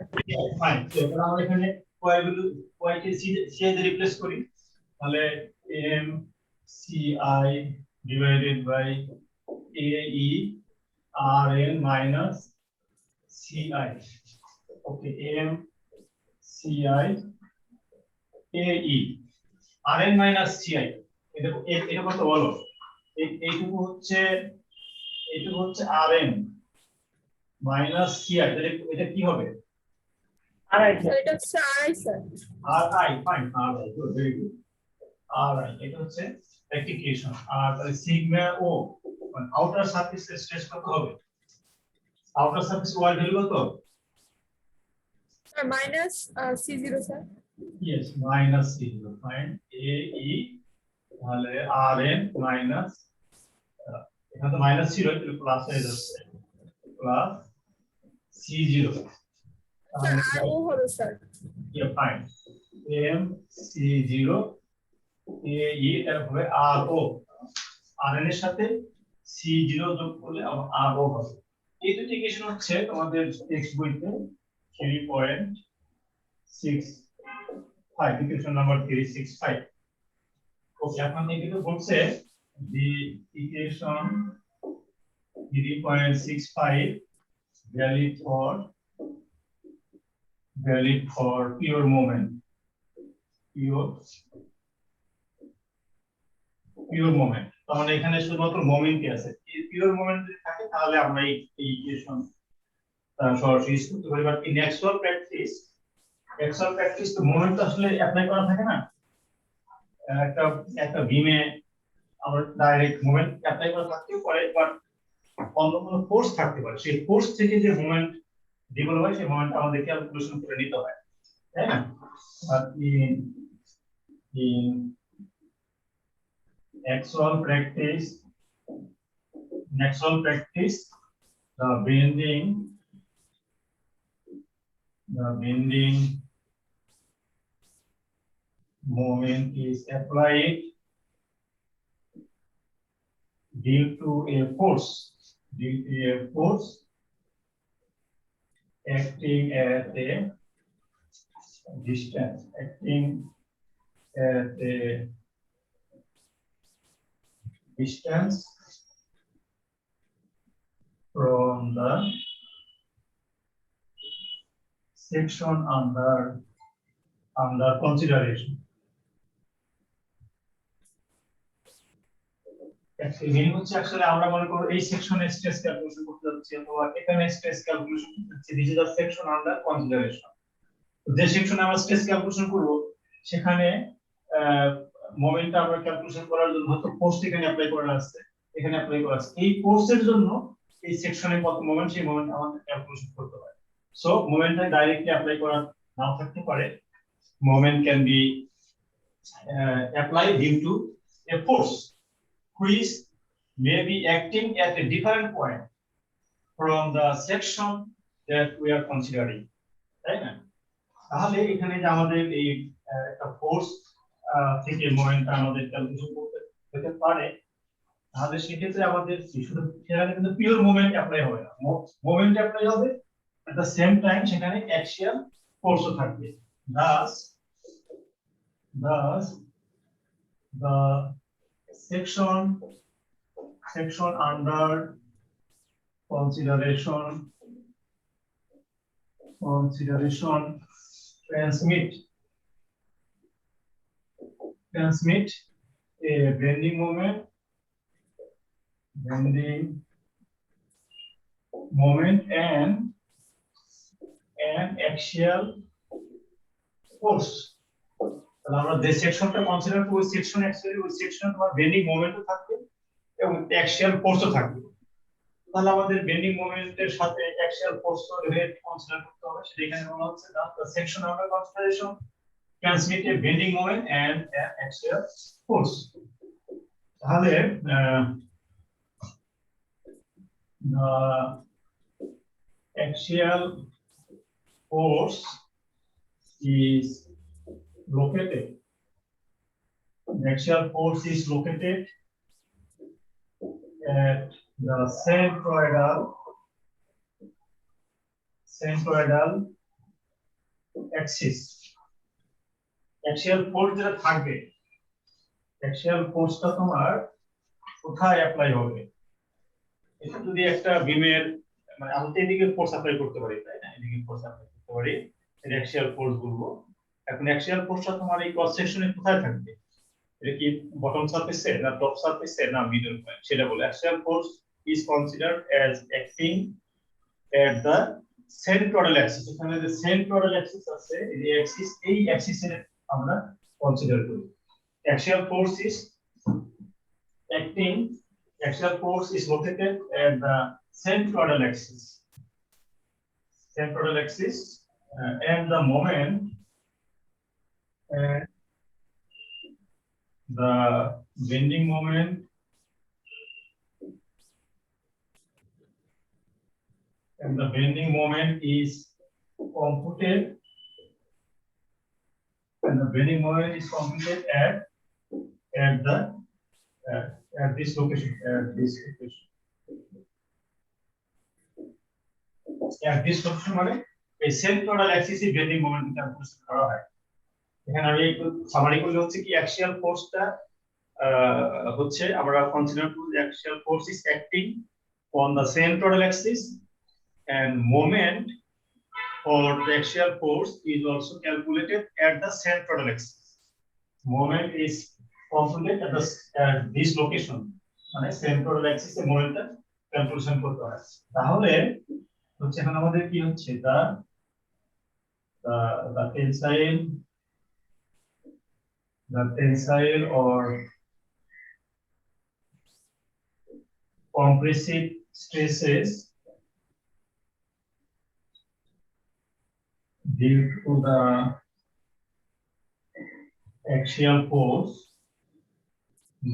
Fine. তাহলে আমরা এখানে y ভ্যালু y কে c দিয়ে রিপ্লেস করি, তাহলে m ci divided by ae rn minus ci। Okay, m ci ae rn minus ci, এটা কত বলো? এইটুকু হচ্ছে rn মাইনাস ci, তাহলে এটা কি হবে? স্যার এটা হচ্ছে আড়াই sir. ri, fine, ri, good, very good. ri এটা হচ্ছে রেক্টিফিকেশন। আর তাহলে সিগমা ও মানে আউটার সারফেস স্ট্রেস কত হবে? আউটার সারফেস ওয়াল ভ্যালু কত? Sir minus C0 sir. Yes, minus c0, fine. ae তাহলে rn মাইনাস, এখানে তো মাইনাস ছিল, তাহলে প্লাস হয়ে যাচ্ছে, প্লাস c0। স্যার আর ও হবে স্যার। ইয়া ফাইন, m c0 ae এর হবে ro, rn এর সাথে c0 যোগ করলে ro হবে। এই দুটি ইকুয়েশন হচ্ছে তোমাদের টেক্সট বইতে 3.65, ইকুয়েশন নাম্বার 365। ওকে, এখন এদিকে বলছে the equation 3.65 valid for pure moment, pure moment। তাহলে এখানে শুধুমাত্র মোমেন্টই আছে, পিওর মোমেন্ট যদি থাকে তাহলে আমরা এই ইকুয়েশন সরাসরি ইউজ করতে পারি। বাট ইন অ্যাকচুয়াল প্র্যাকটিস তো মোমেন্ট আসলে অ্যাপ্লাই করা থাকে না। একটা বিমে আমরা ডাইরেক্ট মোমেন্ট অ্যাপ্লাই করা থাকতেও পারে, বাট অন্য কোনো ফোর্স থাকতে পারে, সেই ফোর্স থেকে যে মোমেন্ট ডেভেলপ হয় সেই মোমেন্ট আমাদের ক্যালকুলেশন করে নিতে হয়, তাই না? আর in actual practice, the bending moment is applied due to a force acting at a distance, from the section under consideration. Meaning হচ্ছে আসলে আমরা মনে করো এই সেকশনে স্ট্রেস ক্যালকুলেশন করতে যাচ্ছি অথবা এখানে স্ট্রেস ক্যালকুলেশন করতে যাচ্ছি, this is the section under consideration. যে সেকশনে আমরা স্ট্রেস ক্যালকুলেশন করব সেখানে মোমেন্টটা আমরা ক্যালকুলেশন করার জন্য হয়তো ফোর্স এখানে অ্যাপ্লাই করা আছে, এখানে অ্যাপ্লাই করা আছে, এই ফোর্সের জন্য এই সেকশনে কত মোমেন্ট, সেই মোমেন্ট আমাদের ক্যালকুলেশন করতে হয়। সো মোমেন্টটা ডাইরেক্টলি অ্যাপ্লাই করা নাও থাকতে পারে, moment can be applied due to a force which may be acting at a different point from the section that we are considering, তাই না? তাহলে এখানে যে আমাদের এই একটা ফোর্স থেকে মোমেন্টটা আমাদের ক্যালকুলেশন করতে হতে পারে, তাহলে সেক্ষেত্রে আমাদের শুধু সেখানে কিন্তু পিওর মোমেন্ট অ্যাপ্লাই হবে না, মোমেন্ট অ্যাপ্লাই হবে at the same time সেখানে অ্যাক্সিয়াল ফোর্সও থাকবে। thus the section under consideration transmit a bending moment and axial force। তাহলে আমরা যে সেকশনটা কনসিডার করব সেকশন অ্যাকচুয়ালি ওই সেকশনে তোমার বেন্ডিং মোমেন্টও থাকবে এবং অ্যাক্সিয়াল ফোর্সও থাকবে। তাহলে আমাদের বেন্ডিং মোমেন্টের সাথে অ্যাক্সিয়াল ফোর্সও রিলেট কনসিডার করতে হবে, সেটা এখানে বলা হচ্ছে the section under consideration transmit a bending moment and an axial force. তাহলে the axial force is located. The axial force is located at the centroidal axis. Axial force যেটা থাকবে, axial forceটা তোমার কোথায় অ্যাপ্লাই হবে? এটা যদি একটা বিমের মানে আমি তো এদিকে ফোর্স অ্যাপ্লাই করতে পারি, তাই না? এদিকে ফোর্স অ্যাপ্লাই করতে পারি, এটা অ্যাক্সিয়াল ফোর্স বলবো। এখন অ্যাক্সিয়াল ফোর্সটা তোমার এই ক্রস সেকশনে কোথায় থাকবে? এটা কি বটম সারফেসে না টপ সারফেসে না মিডল পয়েন্ট, সেটা বলে। Axial force is considered as acting at the centroidal axis. এখানে যে সেন্ট্রোইডাল অ্যাক্সিস আছে, এই অ্যাক্সিস, এই অ্যাক্সিসে আমরা কনসিডার করি। Axial force is acting, axial force is located at the centroidal axis. Centroidal axis and the moment and the bending moment is computed, and the bending moment is computed at the at this location, at this location মানে এই সেন্ট্রোইডাল অ্যাক্সিসে bending moment calculation করা হয়। এখানে আমি একটু summary করলে হচ্ছে কি অ্যাক্সিয়াল ফোর্সটা হচ্ছে আমরা কনসিডার করি axial force is acting on the centroidal axis and moment for the axial force is also calculated at the centroidal axis. Moment is computed at this location, মানে centroidal axis এ মোমেন্টটা calculation করতে হয়। তাহলে হচ্ছে এখন আমাদের কি হচ্ছে the tensile or compressive stresses due to the axial force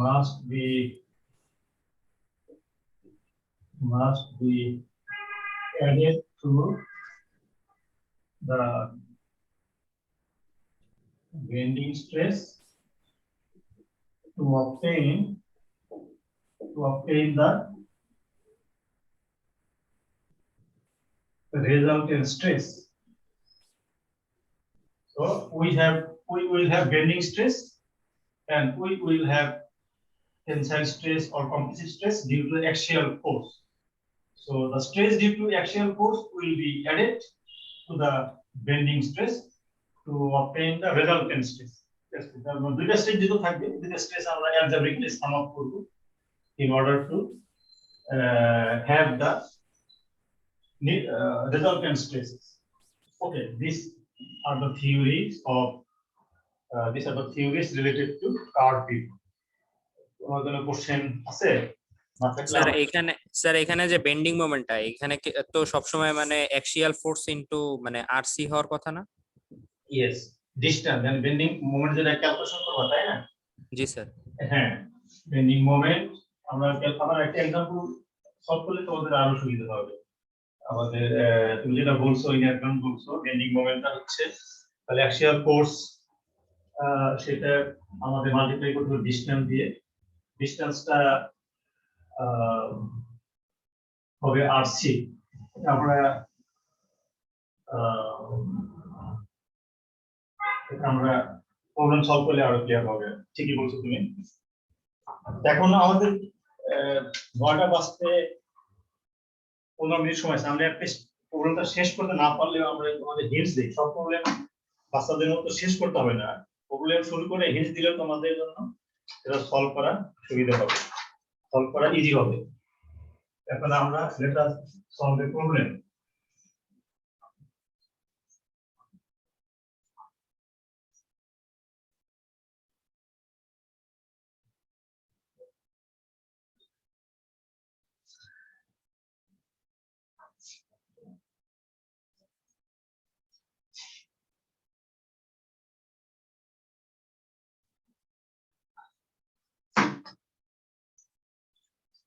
must be added to the bending stress to obtain the resultant stress. So we will have bending stress and we will have tensile stress or compressive stress due to axial force. So the stress due to axial force will be added to the bending stress to obtain the resultant stress. দুইটা stress যেহেতু থাকবে, দুইটা stress আমরা অ্যালজেব্রিক্যালি sum up করব in order to have the resultant stresses. Okay, these are the theories related to curve beam. তোমার জন্য question আছে? Sir এখানে যে বেন্ডিং মোমেন্টটা এখানে তো সবসময় মানে অ্যাক্সিয়াল ফোর্স ইনটু মানে আরসি হওয়ার কথা না? Yes, distance and bending moment যেটা ক্যালকুলেশন করব, তাই না? জি স্যার। হ্যাঁ, বেন্ডিং মোমেন্ট আমরা একটা एग्जांपल সলভ করলে তোমাদের আরো সুবিধা হবে। আমাদের তুমি যেটা বলছো ইনঅ্যাডভান্স বলছো বেন্ডিং মোমেন্টটা হচ্ছে তাহলে অ্যাক্সিয়াল ফোর্স, সেটা আমাদের মাল্টিপ্লাই করতে হবে ডিসটেন্স দিয়ে। ডিসটেন্সটা হবে আরসি। আমরা প্রবলেম সলভ করলে আরো ক্লিয়ার হবে। ঠিকই বলছো তুমি। এখন আমাদের 9টা বাজতে 15 মিনিট সময় আছে। আমরা প্রবলেমটা শেষ করতে না পারলেও আমরা তোমাদের হিন্টস দিই। সব প্রবলেম বাচ্চাদের মতো শেষ করতে হবে না, প্রবলেম শুরু করে হিন্টস দিলে তোমাদের জন্য এটা সলভ করা সুবিধা হবে, সলভ করা ইজি হবে। এখন আমরা let us solve the problem.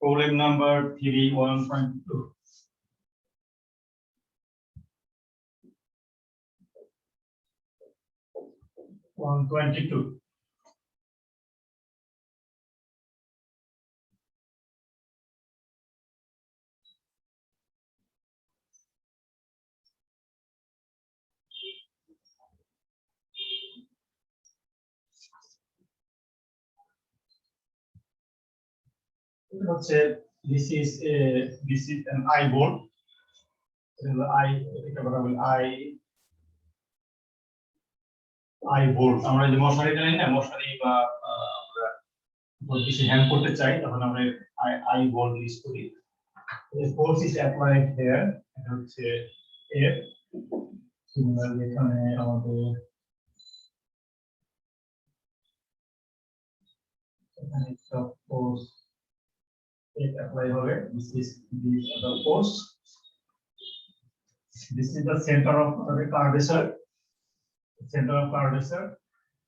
Problem number 3.1.2. One 22. হচ্ছে this is an I bolt. I bolt আমরা যে মশারি টানি না মশারি বা আমরা কিছু হ্যাং করতে চাই তখন আমরা I bolt ইউজ করি। The force is applied here এটা হচ্ছে F সিমিলারলি এখানে আমাদের এখানে একটা force F apply হবে this is the force. This is the center of the curvature. Center of curvature.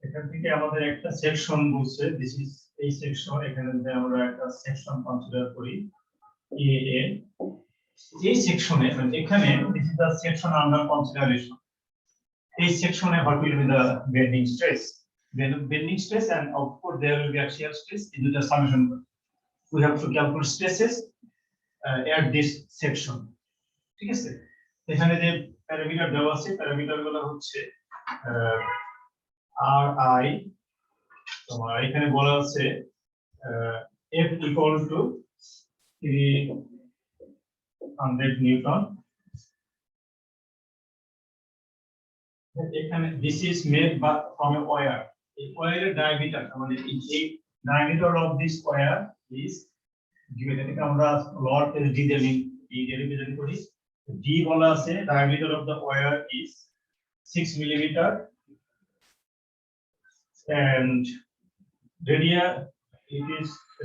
এখান থেকে আমাদের একটা সেকশন বলছে this is এই সেকশন এখানে যদি আমরা একটা সেকশন কনসিডার করি AA এই সেকশনে মানে এখানে this is the section under consideration. এই সেকশনে what will be the bending stress? Bending stress and of course there will be axial stress into the summation. We have to calculate stresses at this section. ঠিক আছে এখানে যে parameter দেওয়া আছে প্যারামিটারগুলো হচ্ছে RI তোমার এখানে বলা আছে F equal to 300 নিউটন এখানে this is made by from a wire a wire diameter মানে এই diameter of this wire is given এটাকে আমরা লট d দিয়ে রিপ্রেজেন্ট করি d বলা আছে diameter of the wire is 6 millimeter and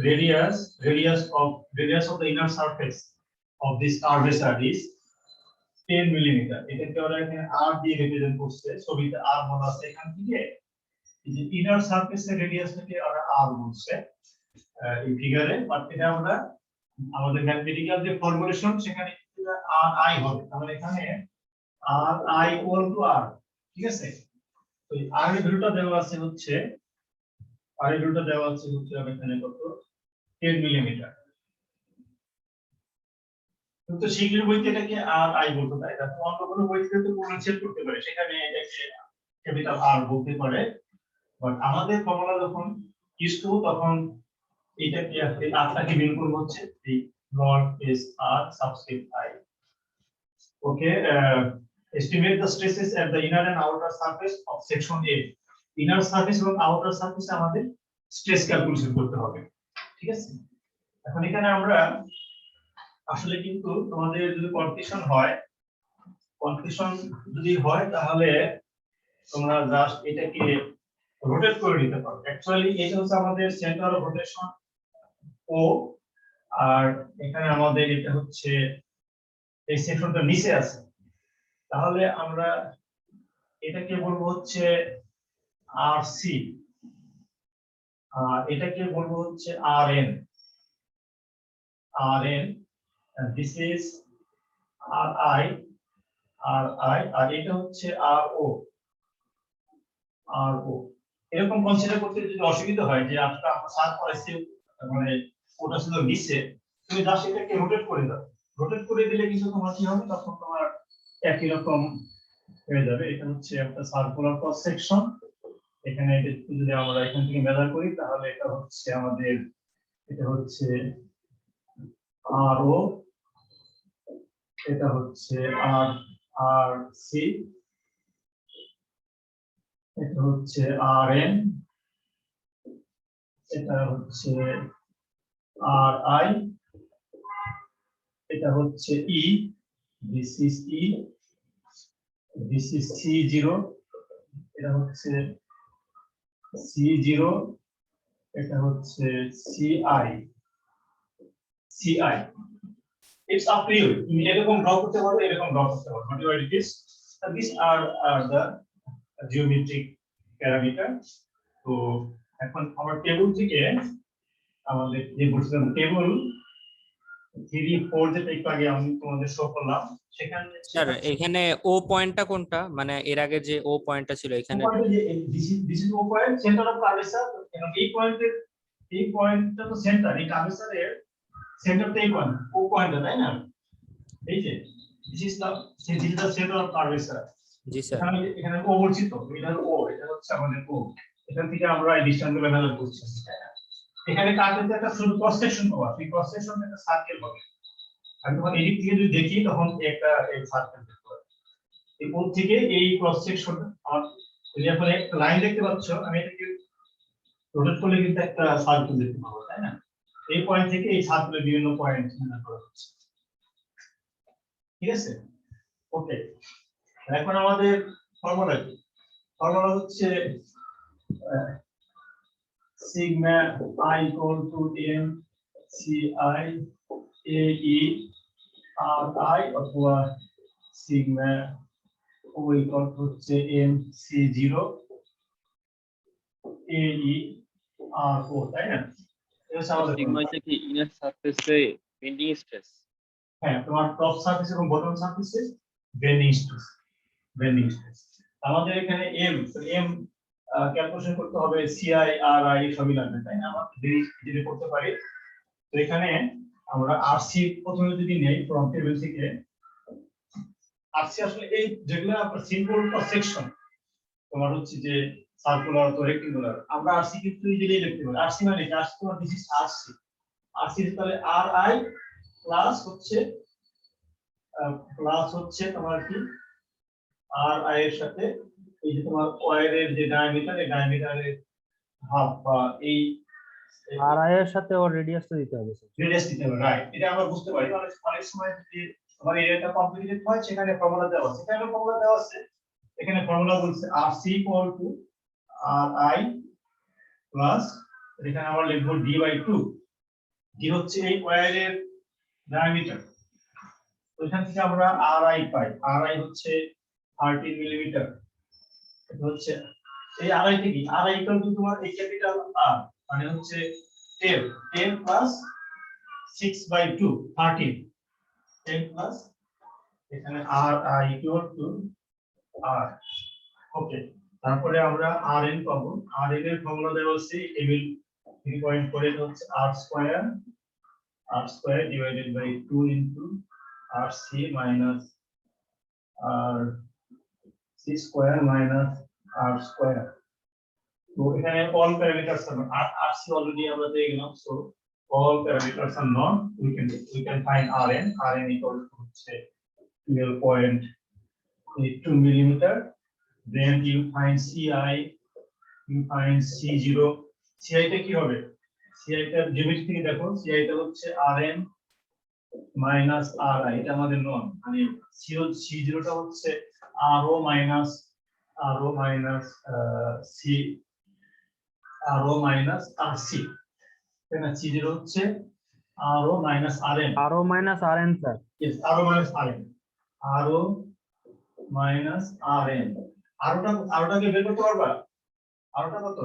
radius of the inner surface of this curvature is 10 millimeter. এটাকে ওরা এখানে r দিয়ে রিপ্রেজেন্ট করছে ছবিতে r বলা আছে এখান থেকে এই যে ইনার সারফেসের রেডিয়াসটাকে ওরা r বলছে এই ফিগারে বাট এটা আমরা আমাদের ম্যাথমেটিক্যাল যে ফর্মুলেশন সেখানে ri হবে তাহলে এখানে ri equal to r ঠিক আছে তো এই r এর ভ্যালুটা দেওয়া আছে হচ্ছে r এর ভ্যালুটা দেওয়া আছে হচ্ছে এখানে কত 10 মিলিমিটার কিন্তু শিগগির বইতে এটাকে ri বলতে পারে তারপর অন্য কোনো বইতে তো প্রোনাউন্সিয়েট করতে পারে সেখানে এটাকে ক্যাপিটাল r বলতে পারে বাট আমাদের ফর্মুলা যখন ইউজ করব তখন এটাকে এই rটাকে বের করব হচ্ছে এই log s r subscript I. Okay, estimate the stresses at the inner and outer surface of section A. Inner surface এবং outer surface আমাদের স্ট্রেস ক্যালকুলেশন করতে হবে ঠিক আছে এখন এখানে আমরা আসলে কিন্তু তোমাদের যদি কনফিউশন যদি হয় তাহলে তোমরা জাস্ট এটাকে রোটেট করে নিতে পারো অ্যাকচুয়ালি এটা হচ্ছে আমাদের সেন্টার অফ রোটেশন ও আর এখানে আমাদের এটা হচ্ছে এই সেকশনটা নিচে আছে তাহলে আমরা এটাকে বলবো হচ্ছে RC আর এটাকে বলবো হচ্ছে RN and this is RI আর এটা হচ্ছে RO এরকম কনসিডার করতে যদি অসুবিধা হয় যে আমরা সার্চ করেছি মানে ওটা শুধু নিচে তুমি জাস্ট এটাকে রোটেট করে দাও রোটেট করে দিলে কিছু তোমার কি হবে তখন তোমার একই রকম হয়ে যাবে এটা হচ্ছে একটা সার্কুলার ক্রস সেকশন এখানে যদি আমরা এখান থেকে মেজার করি তাহলে এটা হচ্ছে আমাদের এটা হচ্ছে RO এটা হচ্ছে RC এটা হচ্ছে RN এটা হচ্ছে RI এটা হচ্ছে E this is E this is C0 এটা হচ্ছে C0 এটা হচ্ছে CI it's up to you তুমি এরকম ড্র করতে পারো এরকম ড্র করতে পারো whatever it is and these are the geometric parameter তো এখন আমার টেবিল থেকে আমাদের যে বলছিলাম টেবিল 3, 4 যেটা একটু আগে আমি তোমাদের শো করলাম সেখানে স্যার এখানে ও পয়েন্টটা কোনটা, মানে এর আগে যে ও পয়েন্টটা ছিল এখানে? This is O point centre of curvature, এবং এই পয়েন্টটা তো সেন্টার, এই কার্ভেচারের সেন্টার তো এই পয়েন্ট, ও পয়েন্টটা, তাই না? এই যে this is the centre of curvature. G sir. এখানে ও বলছি তো, এটা ও, এটা হচ্ছে আমাদের ও, এখান থেকে আমরা এই ডিসটেন্স লেভেল করছি, তাই না? এখানে কাটতে একটা শুধু ক্রস সেকশন পাওয়া, এই ক্রস সেকশন একটা সার্কেল হবে। আমি যখন এদিক থেকে যদি দেখি তখন একটা এই সার্কেল দেখতে পাবো। এই কোণ থেকে এই ক্রস সেকশন আমার যখন একটা লাইন দেখতে পাচ্ছ, আমি এটাকে রোটেট করলে কিন্তু একটা সার্কেল দেখতে পাবো, তাই না? এই পয়েন্ট থেকে এই সার্কেলের বিভিন্ন পয়েন্ট নির্ণয় করা হচ্ছে, ঠিক আছে? ওকে, এখন আমাদের ফর্মুলা কি? ফর্মুলা হচ্ছে sigma i equal two m ci a e r i, অথবা সিগমা ও ইকুয়াল টু হচ্ছে m c0 a e r o, তাই না? এটা হচ্ছে আমাদের সিগমা formula। কি ইনার সারফেসে বেন্ডিং স্ট্রেস? হ্যাঁ, তোমার টপ সারফেস এবং বটম সারফেসে বেন্ডিং স্ট্রেস। আমাদের এখানে m ক্যালকুলেশন করতে হবে, ci ri সবই লাগবে, তাই না? আমরা যদি করতে পারি, তো এখানে আমরা rc প্রথমে যদি নেই ফ্রম টেবিল থেকে, rc আসলে এই যেগুলো আমরা সিম্পল ক্রস সেকশন, তোমার হচ্ছে যে সার্কুলার তো রেক্টাঙ্গুলার, আমরা rc কিন্তু ইজিলি লিখতে পারি। rc মানে কি? rc তোমার দিস ইজ rc তাহলে ri প্লাস হচ্ছে তোমার কি ri এর সাথে এই যে তোমার ওয়্যারের যে ডায়ামিটার, এই ডায়ামিটারের হাফ, বা এই আর আই এর সাথে ওর রেডিয়াসটা দিতে হবে স্যার। রেডিয়াস দিতে হবে, রাইট? এটা আমরা বুঝতে পারি। অনেক সময় যদি তোমার এরিয়াটা কমপ্লিকেটেড হয়, সেখানে ফর্মুলা দেওয়া আছে, এখানে ফর্মুলা দেওয়া আছে, এখানে ফর্মুলা বলছে rc equal to ri plus এখানে আমরা লিখব d/2, d হচ্ছে এই ওয়্যারের ডায়ামিটার, তো এখান থেকে আমরা ri পাই, ri হচ্ছে 13 মিলিমিটার। এটা হচ্ছে এই ri থেকে ri ইকুয়াল টু তোমার এই ক্যাপিটাল R, মানে হচ্ছে 10 প্লাস 6/2 13, 10 প্লাস এখানে ri ইকুয়াল টু r। ওকে, তারপরে আমরা rn পাবো। rn এর ফর্মুলা দেওয়া আছে টেবিল 3.4, এটা হচ্ছে r square divided by 2 into rc minus rc square minus r square. তো এখানে all parameters are rc already আমরা পেয়ে গেলাম, so all parameters are known, we can find rn equal to হচ্ছে 12.82 millimeter. Then you find ci, you find c0, ci টা কি হবে? ci টা জ্যামিতি থেকে দেখো, ci টা হচ্ছে rn মাইনাস ri, এটা আমাদের নন, মানে c0 টা হচ্ছে ro মাইনাস rc, তাই না? c0 হচ্ছে ro minus rn, R O minus R N sir. yes, ro minus rn, আরোটাকে বের করতে পারবা? আরোটা কত?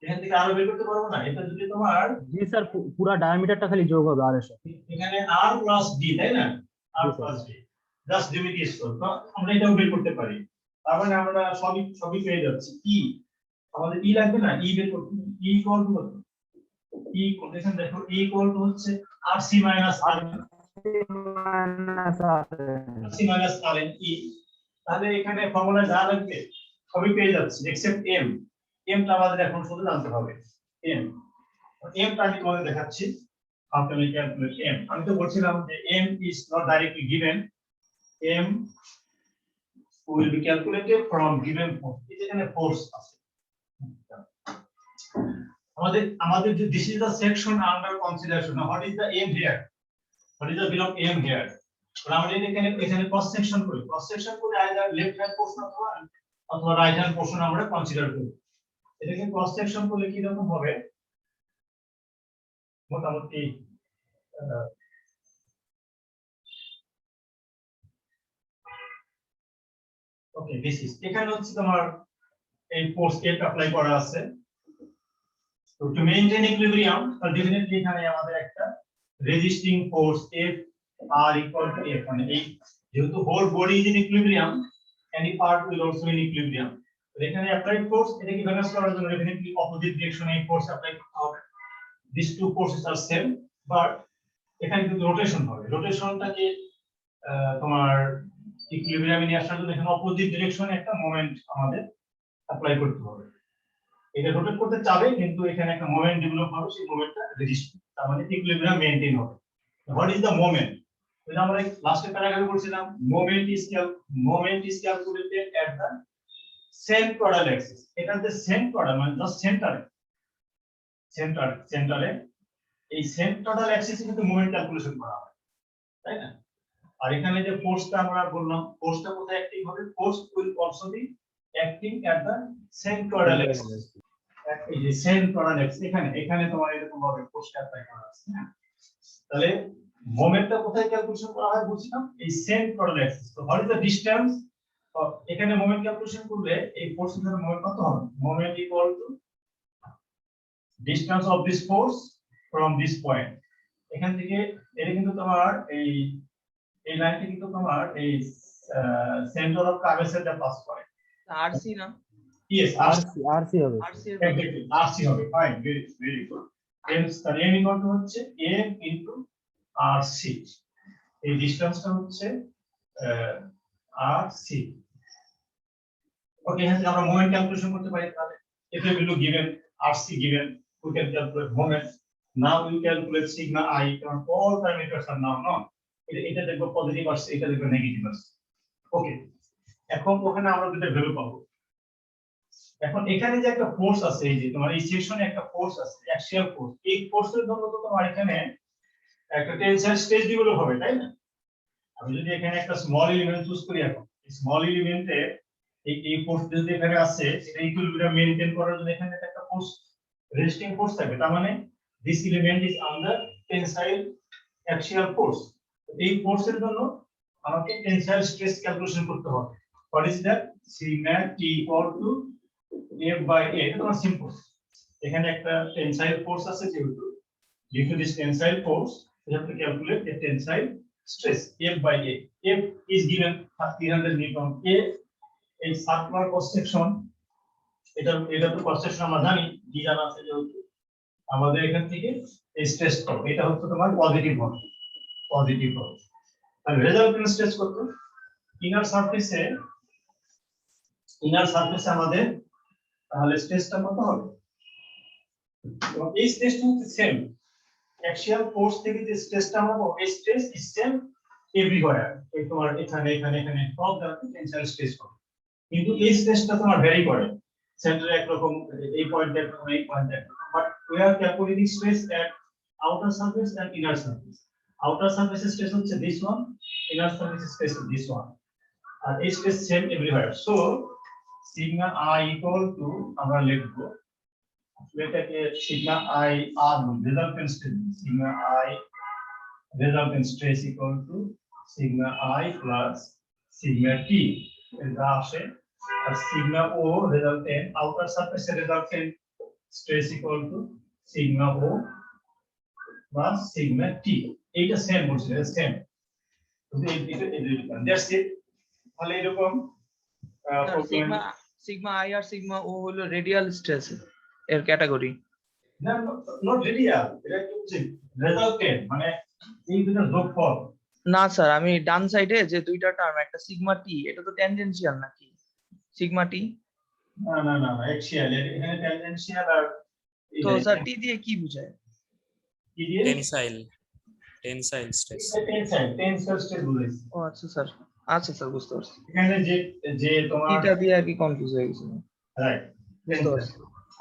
এখান থেকে আরো বের করতে পারবো না, এটা যদি তোমার জি স্যার, পুরো ডায়ামিটারটা খালি যোগ হবে আর এর সাথে। এখানে r প্লাস d, তাই না? r plus d just ডিভিটি square, তো আমরা এটাও বের করতে পারি। তার মানে আমরা সবই পেয়ে যাচ্ছি। e আমাদের e লাগবে না, e বের করতে, e ইকুয়াল টু কত? e কোটেশন দেখো, e ইকুয়াল টু হচ্ছে rc minus rn, rc minus rn e। তাহলে এখানে ফর্মুলা যা লাগবে সবই পেয়ে যাচ্ছি এক্সেপ্ট m টা আমাদের এখন শুধু জানতে হবে। m টা আমি তোমাদের দেখাচ্ছি, how can we calculate m? আমি তো বলছিলাম যে m is not directly given, m will be calculated from given force, এই যে এখানে ফোর্স আছে। আমাদের যে this is the section under consideration, now what is the m here, what is the below m here? আমরা এখানে cross section করি, either left hand portion অথবা রাইট হ্যান্ড পোরশন আমরা কনসিডার করি। এটাকে ক্রস সেকশন করলে কি রকম হবে? মোটামুটি ওকে, দিস ইজ, এখানে হচ্ছে তোমার এই ফোর্স কে অ্যাপ্লাই করা আছে, তো টু মেইনটেইন ইকুইলিব্রিয়াম, ডেফিনেটলি এখানে আমাদের একটা resisting force F R equal to F, মানে এই যেহেতু whole body is in equilibrium, any part will also in equilibrium. এখানে অ্যাপ্লাইড ফোর্স, এটাকে ব্যালেন্স করার জন্য ডেফিনেটলি অপোজিট ডিরেকশনে এই ফোর্স অ্যাপ্লাই করতে হবে। This two forces are same, but এখানে কিন্তু রোটেশন হবে। রোটেশনটাকে তোমার ইকুইলিব্রিয়ামে নিয়ে আসার জন্য এখানে অপোজিট ডিরেকশনে একটা মোমেন্ট আমাদের অ্যাপ্লাই করতে হবে। এটা রোটেট করতে চাবে, কিন্তু এখানে একটা মোমেন্ট ডেভেলপ হবে, সেই মোমেন্টটা রেজিস্ট, তার মানে ইকুইলিব্রিয়াম মেইনটেইন হবে। What is the moment? এটা আমরা লাস্টে প্যারাগ্রাফে বলছিলাম, moment is calculated at the centroidal axis. এটা যে সেন্ট্রোইডাল মানে জাস্ট সেন্টারে এই সেন্ট্রোইডাল অ্যাক্সিসে কিন্তু মোমেন্ট ক্যালকুলেশন করা হয়, তাই না? আর এখানে যে ফোর্সটা আমরা বললাম, ফোর্সটা কোথায় অ্যাক্টিং হবে? Force will also be acting at the centroidal axis. এই যে সেন্ট্রোইডাল অ্যাক্সিস, এখানে তোমার এরকম ভাবে ফোর্সটা অ্যাপ্লাই করা আছে, হ্যাঁ? তাহলে মোমেন্টটা কোথায় ক্যালকুলেশন করা হয় বলছিলাম? এই সেন্ট্রোইডাল অ্যাক্সিস। তো হোয়াট ইজ দ্য ডিসটেন্স? এখানে মোমেন্ট ক্যালকুলেশন করলে এই ফোর্সের জন্য মোমেন্ট কত হবে? Moment equal to distance of this force from this point. এখান থেকে এটা কিন্তু তোমার এই লাইনটা কিন্তু তোমার এই সেন্টার অফ কার্ভেচারটা পাস করে। আরসি না? ইয়েস, RC হবে। আরসি এর এক্স্যাক্টলি আরসি হবে। Fine, very good. তার m ইকুয়াল টু হচ্ছে m ইনটু rc। এই ডিসটেন্সটা হচ্ছে rc। ওকে, এখান থেকে আমরা মোমেন্ট ক্যালকুলেশন করতে পারি। তাহলে if a value given, rc given, we can calculate moment. Now we calculate sigma I, কারণ all parameters are now known. এটা দেখবো পজিটিভ আসছে, এটা দেখবো নেগেটিভ আসছে। ওকে, এখন ওখানে আমরা দুটো ভ্যালু পাবো। এখন এখানে যে একটা ফোর্স আছে, এই যে তোমার এই সেকশনে একটা ফোর্স আছে, অ্যাক্সিয়াল ফোর্স। এই ফোর্সের জন্য তো তোমার এখানে একটা টেনসাইল স্ট্রেস ডেভেলপ হবে, তাই না? আমি যদি এখানে একটা স্মল এলিমেন্ট চুজ করি, এখন এই স্মল এলিমেন্টে এই ফোর্স যদি এখানে আছে, এটা ইকুইলিব্রিয়াম মেইনটেইন করার জন্য এখানে একটা ফোর্স, রেজিস্টিং ফোর্স থাকবে। তার মানে this element is under tensile axial force. এই ফোর্সের জন্য আমাকে টেনসাইল স্ট্রেস ক্যালকুলেশন করতে হবে। What is that? Sigma T equal to F by A। এটা তোমার সিম্পল। এখানে একটা টেনসাইল ফোর্স আছে, যেহেতু due to this tensile force we have to calculate the tensile stress F by A. F is given 300 Newton. A এই circular cross section, এটা তো cross section আমরা জানি, কি জানা আছে, যেহেতু আমাদের এখান থেকে এই স্ট্রেস পাবো, এটা হচ্ছে তোমার পজিটিভ হবে। তাহলে রেজাল্টেন্ট স্ট্রেস কত? ইনার সারফেসে আমাদের তাহলে স্ট্রেসটা কত হবে? এবং এই স্ট্রেসটা হচ্ছে সেম অ্যাক্সিয়াল ফোর্স থেকে যে স্ট্রেসটা আমরা পাবো, এই স্ট্রেস ইজ সেম এভরিওয়্যার। এই তোমার এখানে সব জায়গাতে টেনসাইল স্ট্রেস হবে, কিন্তু এই স্ট্রেসটা তোমার ভ্যারি করে। সেন্টারে একরকম, এই পয়েন্টে একরকম, এই পয়েন্টে একরকম, but we are calculating stress at outer surface and inner surface. Outer সারফেসের স্ট্রেস হচ্ছে দিস ওয়ান, ইনার সারফেসের স্ট্রেস হচ্ছে দিস ওয়ান, আর এই stress same everywhere. So sigma I equal to, আমরা লিখবো এটাকে sigma I R resultant stress, sigma I resultant stress equal to sigma I plus sigma T, এটা আসে। আর সিগমা O রেজাল্টেন্ট আউটার সারফেসের resultant stress equal to sigma O plus sigma T। এইটা same বলছে, same. That's it. তাহলে এরকম sigma I R sigma ও হলো radial stress এর ক্যাটাগরি। না, নট রেডিয়াল, এটা হচ্ছে রেজাল্টেন্ট, মানে এই দুটো যোগফল। না স্যার, আমি ডান সাইডে যে দুইটা টার্ম, একটা সিগমা টি, এটা তো ট্যানজেনশিয়াল নাকি? সিগমা টি না অ্যাক্সিয়াল, এখানে ট্যানজেনশিয়াল। আর তো স্যার টি দিয়ে কি বোঝায়? কি দিয়ে? Tensile stress. টেনসাইল স্ট্রেস বলেছি। ও আচ্ছা স্যার, বুঝতে পারছি। এখানে যে তোমার টিটা দিয়ে আর কি কনফিউজ হয়ে গেছিল। রাইট, বুঝতে পারছি।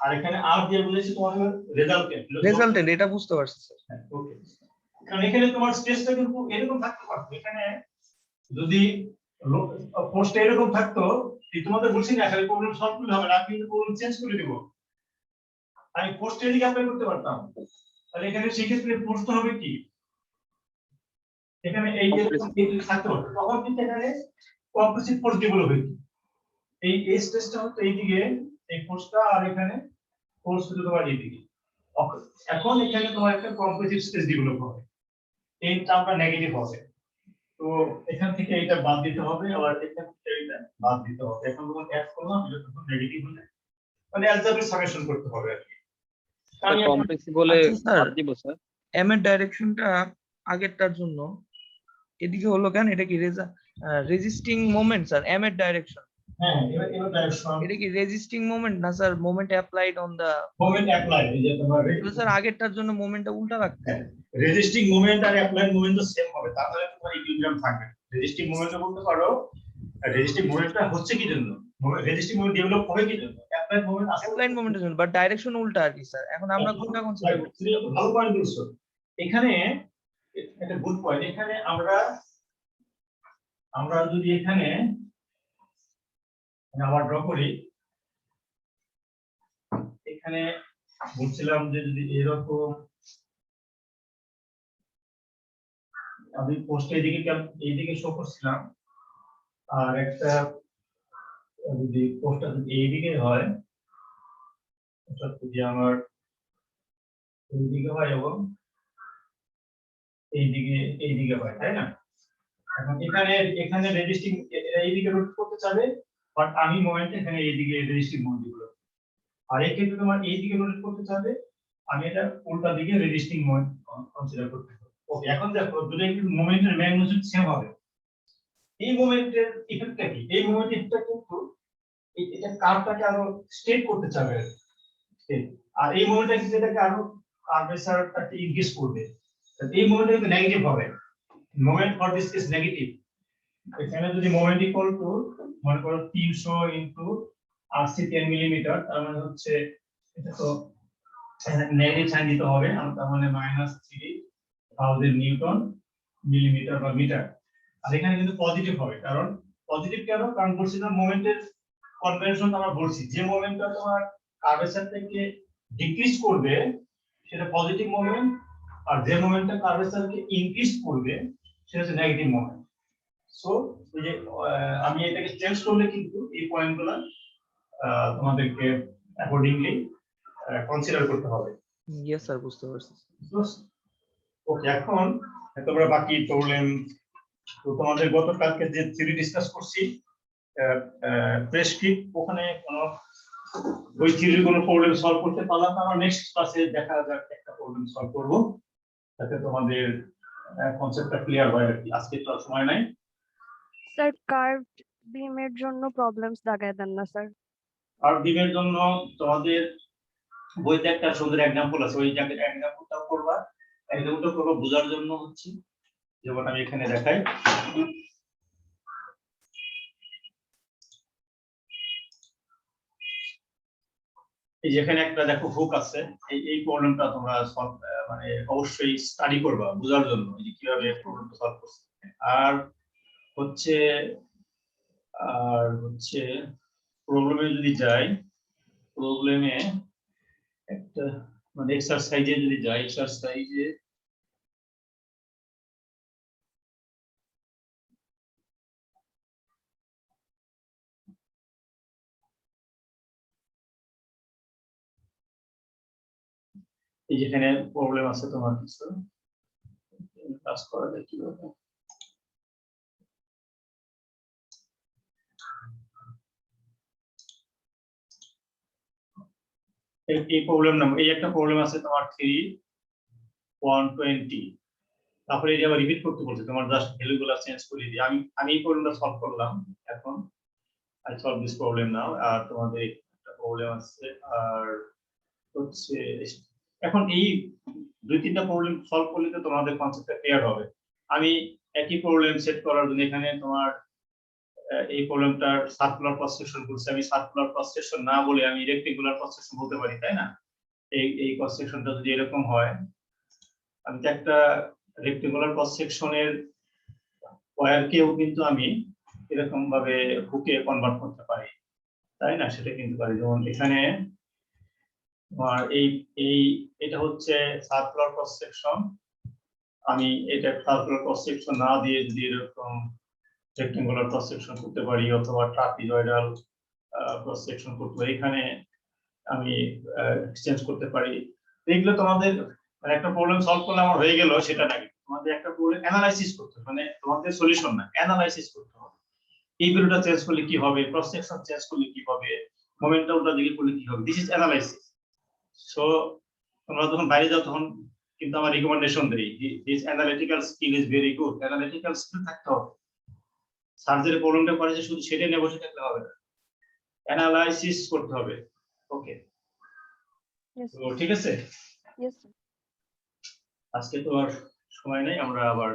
আর এখানে আর দিয়ে বলেছি তোমার রেজাল্টেন্ট, এটা বুঝতে পারছি স্যার। ওকে, কারণ এখানে তোমার স্ট্রেসটা কিন্তু এরকম থাকতে পারতো। এখানে যদি পোস্টে এরকম থাকতো, তোমাদের বলছি না খালি প্রবলেম সলভ করলে হবে না, আমি কিন্তু প্রবলেম চেঞ্জ করে দিব। আমি পোস্টে এদিকে অ্যাপ্লাই করতে পারতাম। তাহলে এখানে সেই ক্ষেত্রে প্রশ্ন হবে কি, এখানে এই যে থাকতে পারতো, তখন কিন্তু এখানে কম্প্রেসিভ ফোর্স ডেভেলপ হইতো। এই স্ট্রেসটা হতো এইদিকে, এই ফোর্সটা, আর এখানে ফোর্স হতো তোমার এইদিকে। এখন এখানে তোমার একটা কম্প্রেসিভ স্ট্রেস ডেভেলপ হবে। এই টার্মটা নেগেটিভ হবে। তো এখান থেকে এটা বাদ দিতে হবে, আবার এখান থেকে এটা বাদ দিতে হবে। এখন যখন অ্যাড করলাম এটা তখন নেগেটিভ হলে মানে অ্যালজেব্রিক সামেশন করতে হবে আর কি। আমি এখন কমপ্লেক্স বলে আচ্ছা স্যার, বাদ দিব স্যার। এম এর ডাইরেকশনটা আগেরটার জন্য এদিকে হলো কেন? এটা কি রেজিস্টিং মোমেন্ট স্যার? এম এর ডাইরেকশন হ্যাঁ এবার ডাইরেকশন এটা কি রেজিস্টিং মোমেন্ট না sir? Moment applied on the, moment apply, এই যে তোমার স্যার আগেরটার জন্য মোমেন্টটা উল্টা রাখতে হবে। রেজিস্টিং মোমেন্ট আর অ্যাপ্লাইড মোমেন্ট তো সেম হবে, তাহলে তোমার ইকুইলিব্রিয়াম থাকবে। রেজিস্টিং মোমেন্টও বলতে পারো, রেজিস্টিং মোমেন্টটা হচ্ছে কি জন্য, রেজিস্টিং মোমেন্ট ডেভেলপ হবে কি জন্য, অ্যাপ্লাইড মোমেন্ট আসলে অ্যাপ্লাইড মোমেন্টের জন্য, বাট ডাইরেকশন উল্টা আর কি স্যার। এখন আমরা কোনটা কনসিডার করছি? তুমি তো ভালো পয়েন্ট বলছো। এখানে একটা গুড পয়েন্ট, এখানে আমরা যদি এখানে আবার ড্র করি, এখানে বলছিলাম যে যদি এরকম আমি পোস্ট এইদিকে শো করছিলাম, আর একটা যদি পোস্টটা যদি এইদিকে হয়, অর্থাৎ যদি আমার এইদিকে হয় এবং এইদিকে হয়, তাই না? এখন এখানে রেজিস্টিং এইদিকে রোটেট করতে চাবে, বাট আমি মোমেন্ট এখানে এইদিকে রেজিস্টিং মোমেন্ট দিব। আর এই ক্ষেত্রে তোমার এইদিকে রোটেট করতে চাবে, আমি এটা উল্টা দিকে রেজিস্টিং মোমেন্ট কনসিডার করতে হবে। ওকে, এখন দেখো যদি কিন্তু মোমেন্টের ম্যাগনিটিউড সেম হবে, এই মোমেন্টের ইফেক্টটা কি? এই মোমেন্টের ইফেক্টটা কিন্তু এটা কার্ভটাকে আরো স্ট্রেট করতে চাবে, আর এই মোমেন্টটা কিন্তু এটাকে আরো কার্ভেচারটাকে ইনক্রিজ করবে। এই মোমেন্টটা কিন্তু নেগেটিভ হবে, moment for this is negative. এখানে যদি মোমেন্ট ইকুয়াল টু মনে করো 300 ইনটু আরসি 10 মিলিমিটার, তার মানে হচ্ছে এটা তো নেগেটিভ সাইন দিতে হবে, তার মানে -3000 নিউটন মিলিমিটার বা মিটার। আর এখানে কিন্তু পজিটিভ হবে, কারণ পজিটিভ কেন? কারণ বলছিলাম মোমেন্টের কনভেনশন আমরা বলছি যে মোমেন্টটা তোমার কার্ভেচার থেকে ডিক্রিজ করবে সেটা পজিটিভ মোমেন্ট, আর যে মোমেন্টটা কার্ভেচারকে ইনক্রিজ করবে সেটা হচ্ছে নেগেটিভ মোমেন্ট। সো এই যে আমি এটাকে চেঞ্জ করলে কিন্তু এই পয়েন্টগুলো তোমাদেরকে অ্যাকর্ডিংলি কনসিডার করতে হবে। ইয়েস স্যার, বুঝতে পারছি। ওকে, এখন তোমরা বাকি প্রবলেম তো তোমাদের গতকালকে যে থিওরি ডিসকাস করছি প্রেসক্রিপ্ট, ওখানে কোনো ওই থিওরি কোনো প্রবলেম সলভ করতে পারলাম না। আমরা নেক্সট ক্লাসে দেখা যাক একটা প্রবলেম সলভ করব, যাতে তোমাদের কনসেপ্টটা ক্লিয়ার হয় আর কি। আজকে তো আর সময় নাই। স্যার কার্ভড বিমের জন্য প্রবলেমস দেখায় দেন না স্যার। আর বিমের জন্য তোমাদের বইতে একটা সুন্দর এক্সাম্পল আছে, ওই এক্সাম্পলটাও করবা। এক্সাম্পলটা করবো বোঝার জন্য হচ্ছে, যেমন আমি এখানে দেখাই। এই যেখানে একটা দেখো হুক আছে, এই প্রবলেমটা তোমরা সলভ মানে অবশ্যই স্টাডি করবা বোঝার জন্য, এই যে কিভাবে প্রবলেমটা সলভ করছে। আর হচ্ছে প্রবলেমে যদি যাই, প্রবলেমে একটা মানে এক্সারসাইজে যদি যাই, এক্সারসাইজে এই যেখানে প্রবলেম আছে তোমার কিছু কাজ করা যায় কিভাবে। এই প্রবলেম নাম্বার, এই একটা প্রবলেম আছে তোমার 3 120, তারপরে এই যে আবার রিপিট করতে বলছে, তোমার জাস্ট ভ্যালুগুলো চেঞ্জ করে দিই। আমি এই প্রবলেমটা সলভ করলাম এখন, I solve this problem now. আর তোমাদের একটা প্রবলেম আছে, আর হচ্ছে এখন এই 2-3টা প্রবলেম সলভ করলে তো তোমাদের কনসেপ্টটা ক্লিয়ার হবে। আমি একই প্রবলেম সেট করার জন্য এখানে তোমার এই প্রবলেমটার সার্কুলার ক্রস সেকশন বলছে, আমি সার্কুলার ক্রস সেকশন না বলে আমি রেক্টেঙ্গুলার ক্রস সেকশন বলতে পারি, তাই না? এই ক্রস সেকশনটা যদি এরকম হয়, আমি তো একটা রেক্টেঙ্গুলার ক্রস সেকশনের ওয়্যারকেও কিন্তু আমি এরকম ভাবে হুকে কনভার্ট করতে পারি, তাই না? সেটা কিন্তু পারি। যেমন এখানে আর এটা হচ্ছে সার্কুলার ক্রস সেকশন, আমি এটা সার্কুলার ক্রস সেকশন না দিয়ে যদি এরকম রেক্টেঙ্গুলার ক্রস সেকশন করতে পারি, অথবা ট্রাপিজয়েডাল ক্রস সেকশন করতে পারি, এখানে আমি এক্সচেঞ্জ করতে পারি। এগুলো তোমাদের মানে একটা প্রবলেম সলভ করলে আমার হয়ে গেল সেটা নাকি, তোমাদের একটা প্রবলেম অ্যানালাইসিস করতে হবে, মানে তোমাদের সলিউশন না, অ্যানালাইসিস করতে হবে। এই ভ্যালুটা চেঞ্জ করলে কি হবে, ক্রস সেকশন চেঞ্জ করলে কি হবে, মোমেন্টামটা দিকে করলে কি হবে, দিস ইজ অ্যানালাইসিস। সো তোমরা যখন বাইরে যাও তখন কিন্তু আমার রিকমেন্ডেশন দেই, this analytical skill is very good, analytical skill থাকতে হবে। সার্জারি প্রবলেমটা করে যে শুধু সেটা নিয়ে বসে থাকলে হবে না, অ্যানালাইসিস করতে হবে। ওকে, Yes, তো ঠিক আছে, yes, sir. আজকে তো আর সময় নেই, আমরা আবার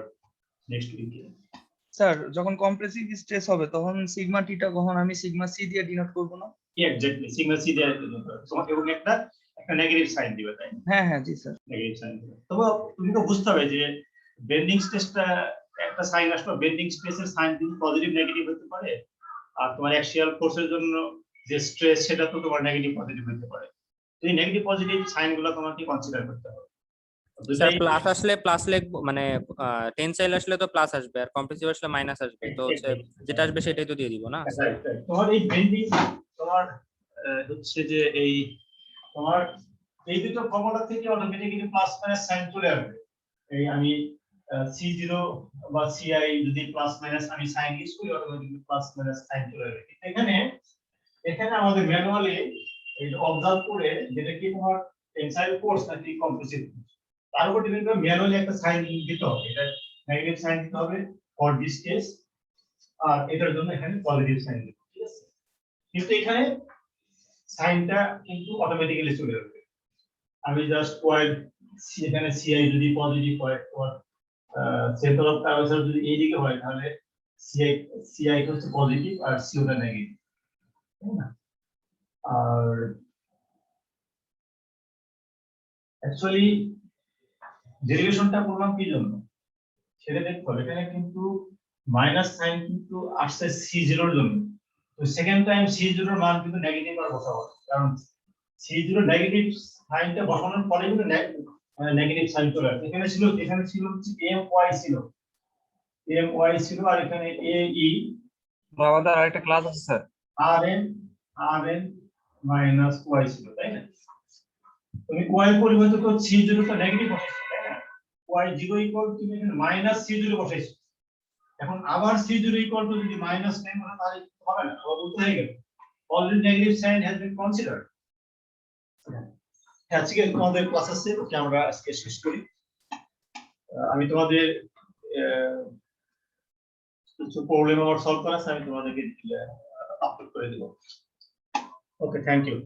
নেক্সট উইকে। স্যার যখন কম্প্রেসিভ স্ট্রেস হবে তখন সিগমা টিটা কখন আমি সিগমা সি দিয়ে ডিনোট করব না? এক্স্যাক্টলি, সিগমা সি দিয়ে তোমাকে এবং একটা নেগেটিভ সাইন দিবে, তাই না? হ্যাঁ হ্যাঁ জি স্যার। নেগেটিভ সাইন দিবে। তবে তুমি তো বুঝতে হবে যে বেন্ডিং স্ট্রেসটা একটা সাইন আসলো, বেন্ডিং স্ট্রেসের সাইন কিন্তু পজিটিভ নেগেটিভ হতে পারে, আর তোমার অ্যাক্সিয়াল ফোর্সের জন্য যে স্ট্রেস সেটা তো তোমার নেগেটিভ পজিটিভ হতে পারে। এই নেগেটিভ পজিটিভ সাইনগুলো তোমাকে কনসিডার করতে হবে। স্যার প্লাস আসলে প্লাস লিখবো, মানে টেনসাইল আসলে তো প্লাস আসবে আর কম্প্রেসিভ আসলে মাইনাস আসবে, তো হচ্ছে যেটা আসবে সেটাই তো দিয়ে দিব না? তোমার এই বেন্ডিং তোমার হচ্ছে যে এই তোমার এই দুটো ফর্মুলা থেকে অটোমেটিক্যালি প্লাস মাইনাস সাইন চলে আসবে। এই আমি C0 বা CI যদি প্লাস মাইনাস আমি সাইন ইউজ করি, অটোমেটিক্যালি প্লাস মাইনাস সাইন চলে আসবে। কিন্তু এখানে আমাদের ম্যানুয়ালি এই অবজার্ভ করে যেটা কি তোমার টেনসাইল ফোর্স নাকি কম্প্রেসিভ ফোর্স, তার উপর ডিপেন্ড করে ম্যানুয়ালি একটা সাইন দিতে হবে। এটা নেগেটিভ সাইন দিতে হবে ফর দিস কেস, আর এটার জন্য এখানে পজিটিভ সাইন দিতে হবে, ঠিক আছে? কিন্তু এখানে সাইনটা কিন্তু অটোমেটিক্যালি চলে আসবে। আমি জাস্ট পয়েন্ট এখানে সিআই যদি পজিটিভ হয়, তোমার সেন্টার অফ কার্ভেচার যদি এই দিকে হয়, তাহলে সিআই হচ্ছে পজিটিভ আর সিওটা নেগেটিভ, তাই না? আর অ্যাকচুয়ালি ডেরিভেশনটা করলাম কি জন্য সেটা দেখতে হবে। এখানে কিন্তু মাইনাস সাইন কিন্তু আসছে C0 এর জন্য, তো সেকেন্ড টাইম C0 এর মান কিন্তু নেগেটিভ আর বসাবো, কারণ C0 নেগেটিভ সাইনটা বসানোর পরে কিন্তু নেগেটিভ সাইন চলে আসে। এখানে ছিল হচ্ছে my ছিল আর এখানে AE আমাদের আরেকটা ক্লাস আছে স্যার। rn মাইনাস y ছিল, তাই না? তুমি y পরিবর্তে তো C0 টা নেগেটিভ বসাইছো, তাই না? y0 ইকুয়াল তুমি এখানে মাইনাস C0 বসাইছো। এখন আবার C0 ইকুয়াল টু যদি মাইনাস নেন তাহলে হবে না, আবার বলতে হয়ে গেল already negative sign has been considered. আজকে তোমাদের ক্লাস আছে, ওকে আমরা আজকে শেষ করি। আমি তোমাদের কিছু প্রবলেম আমার সলভ করা আছে, আমি তোমাদেরকে আপলোড করে দেব। ওকে, থ্যাংক ইউ।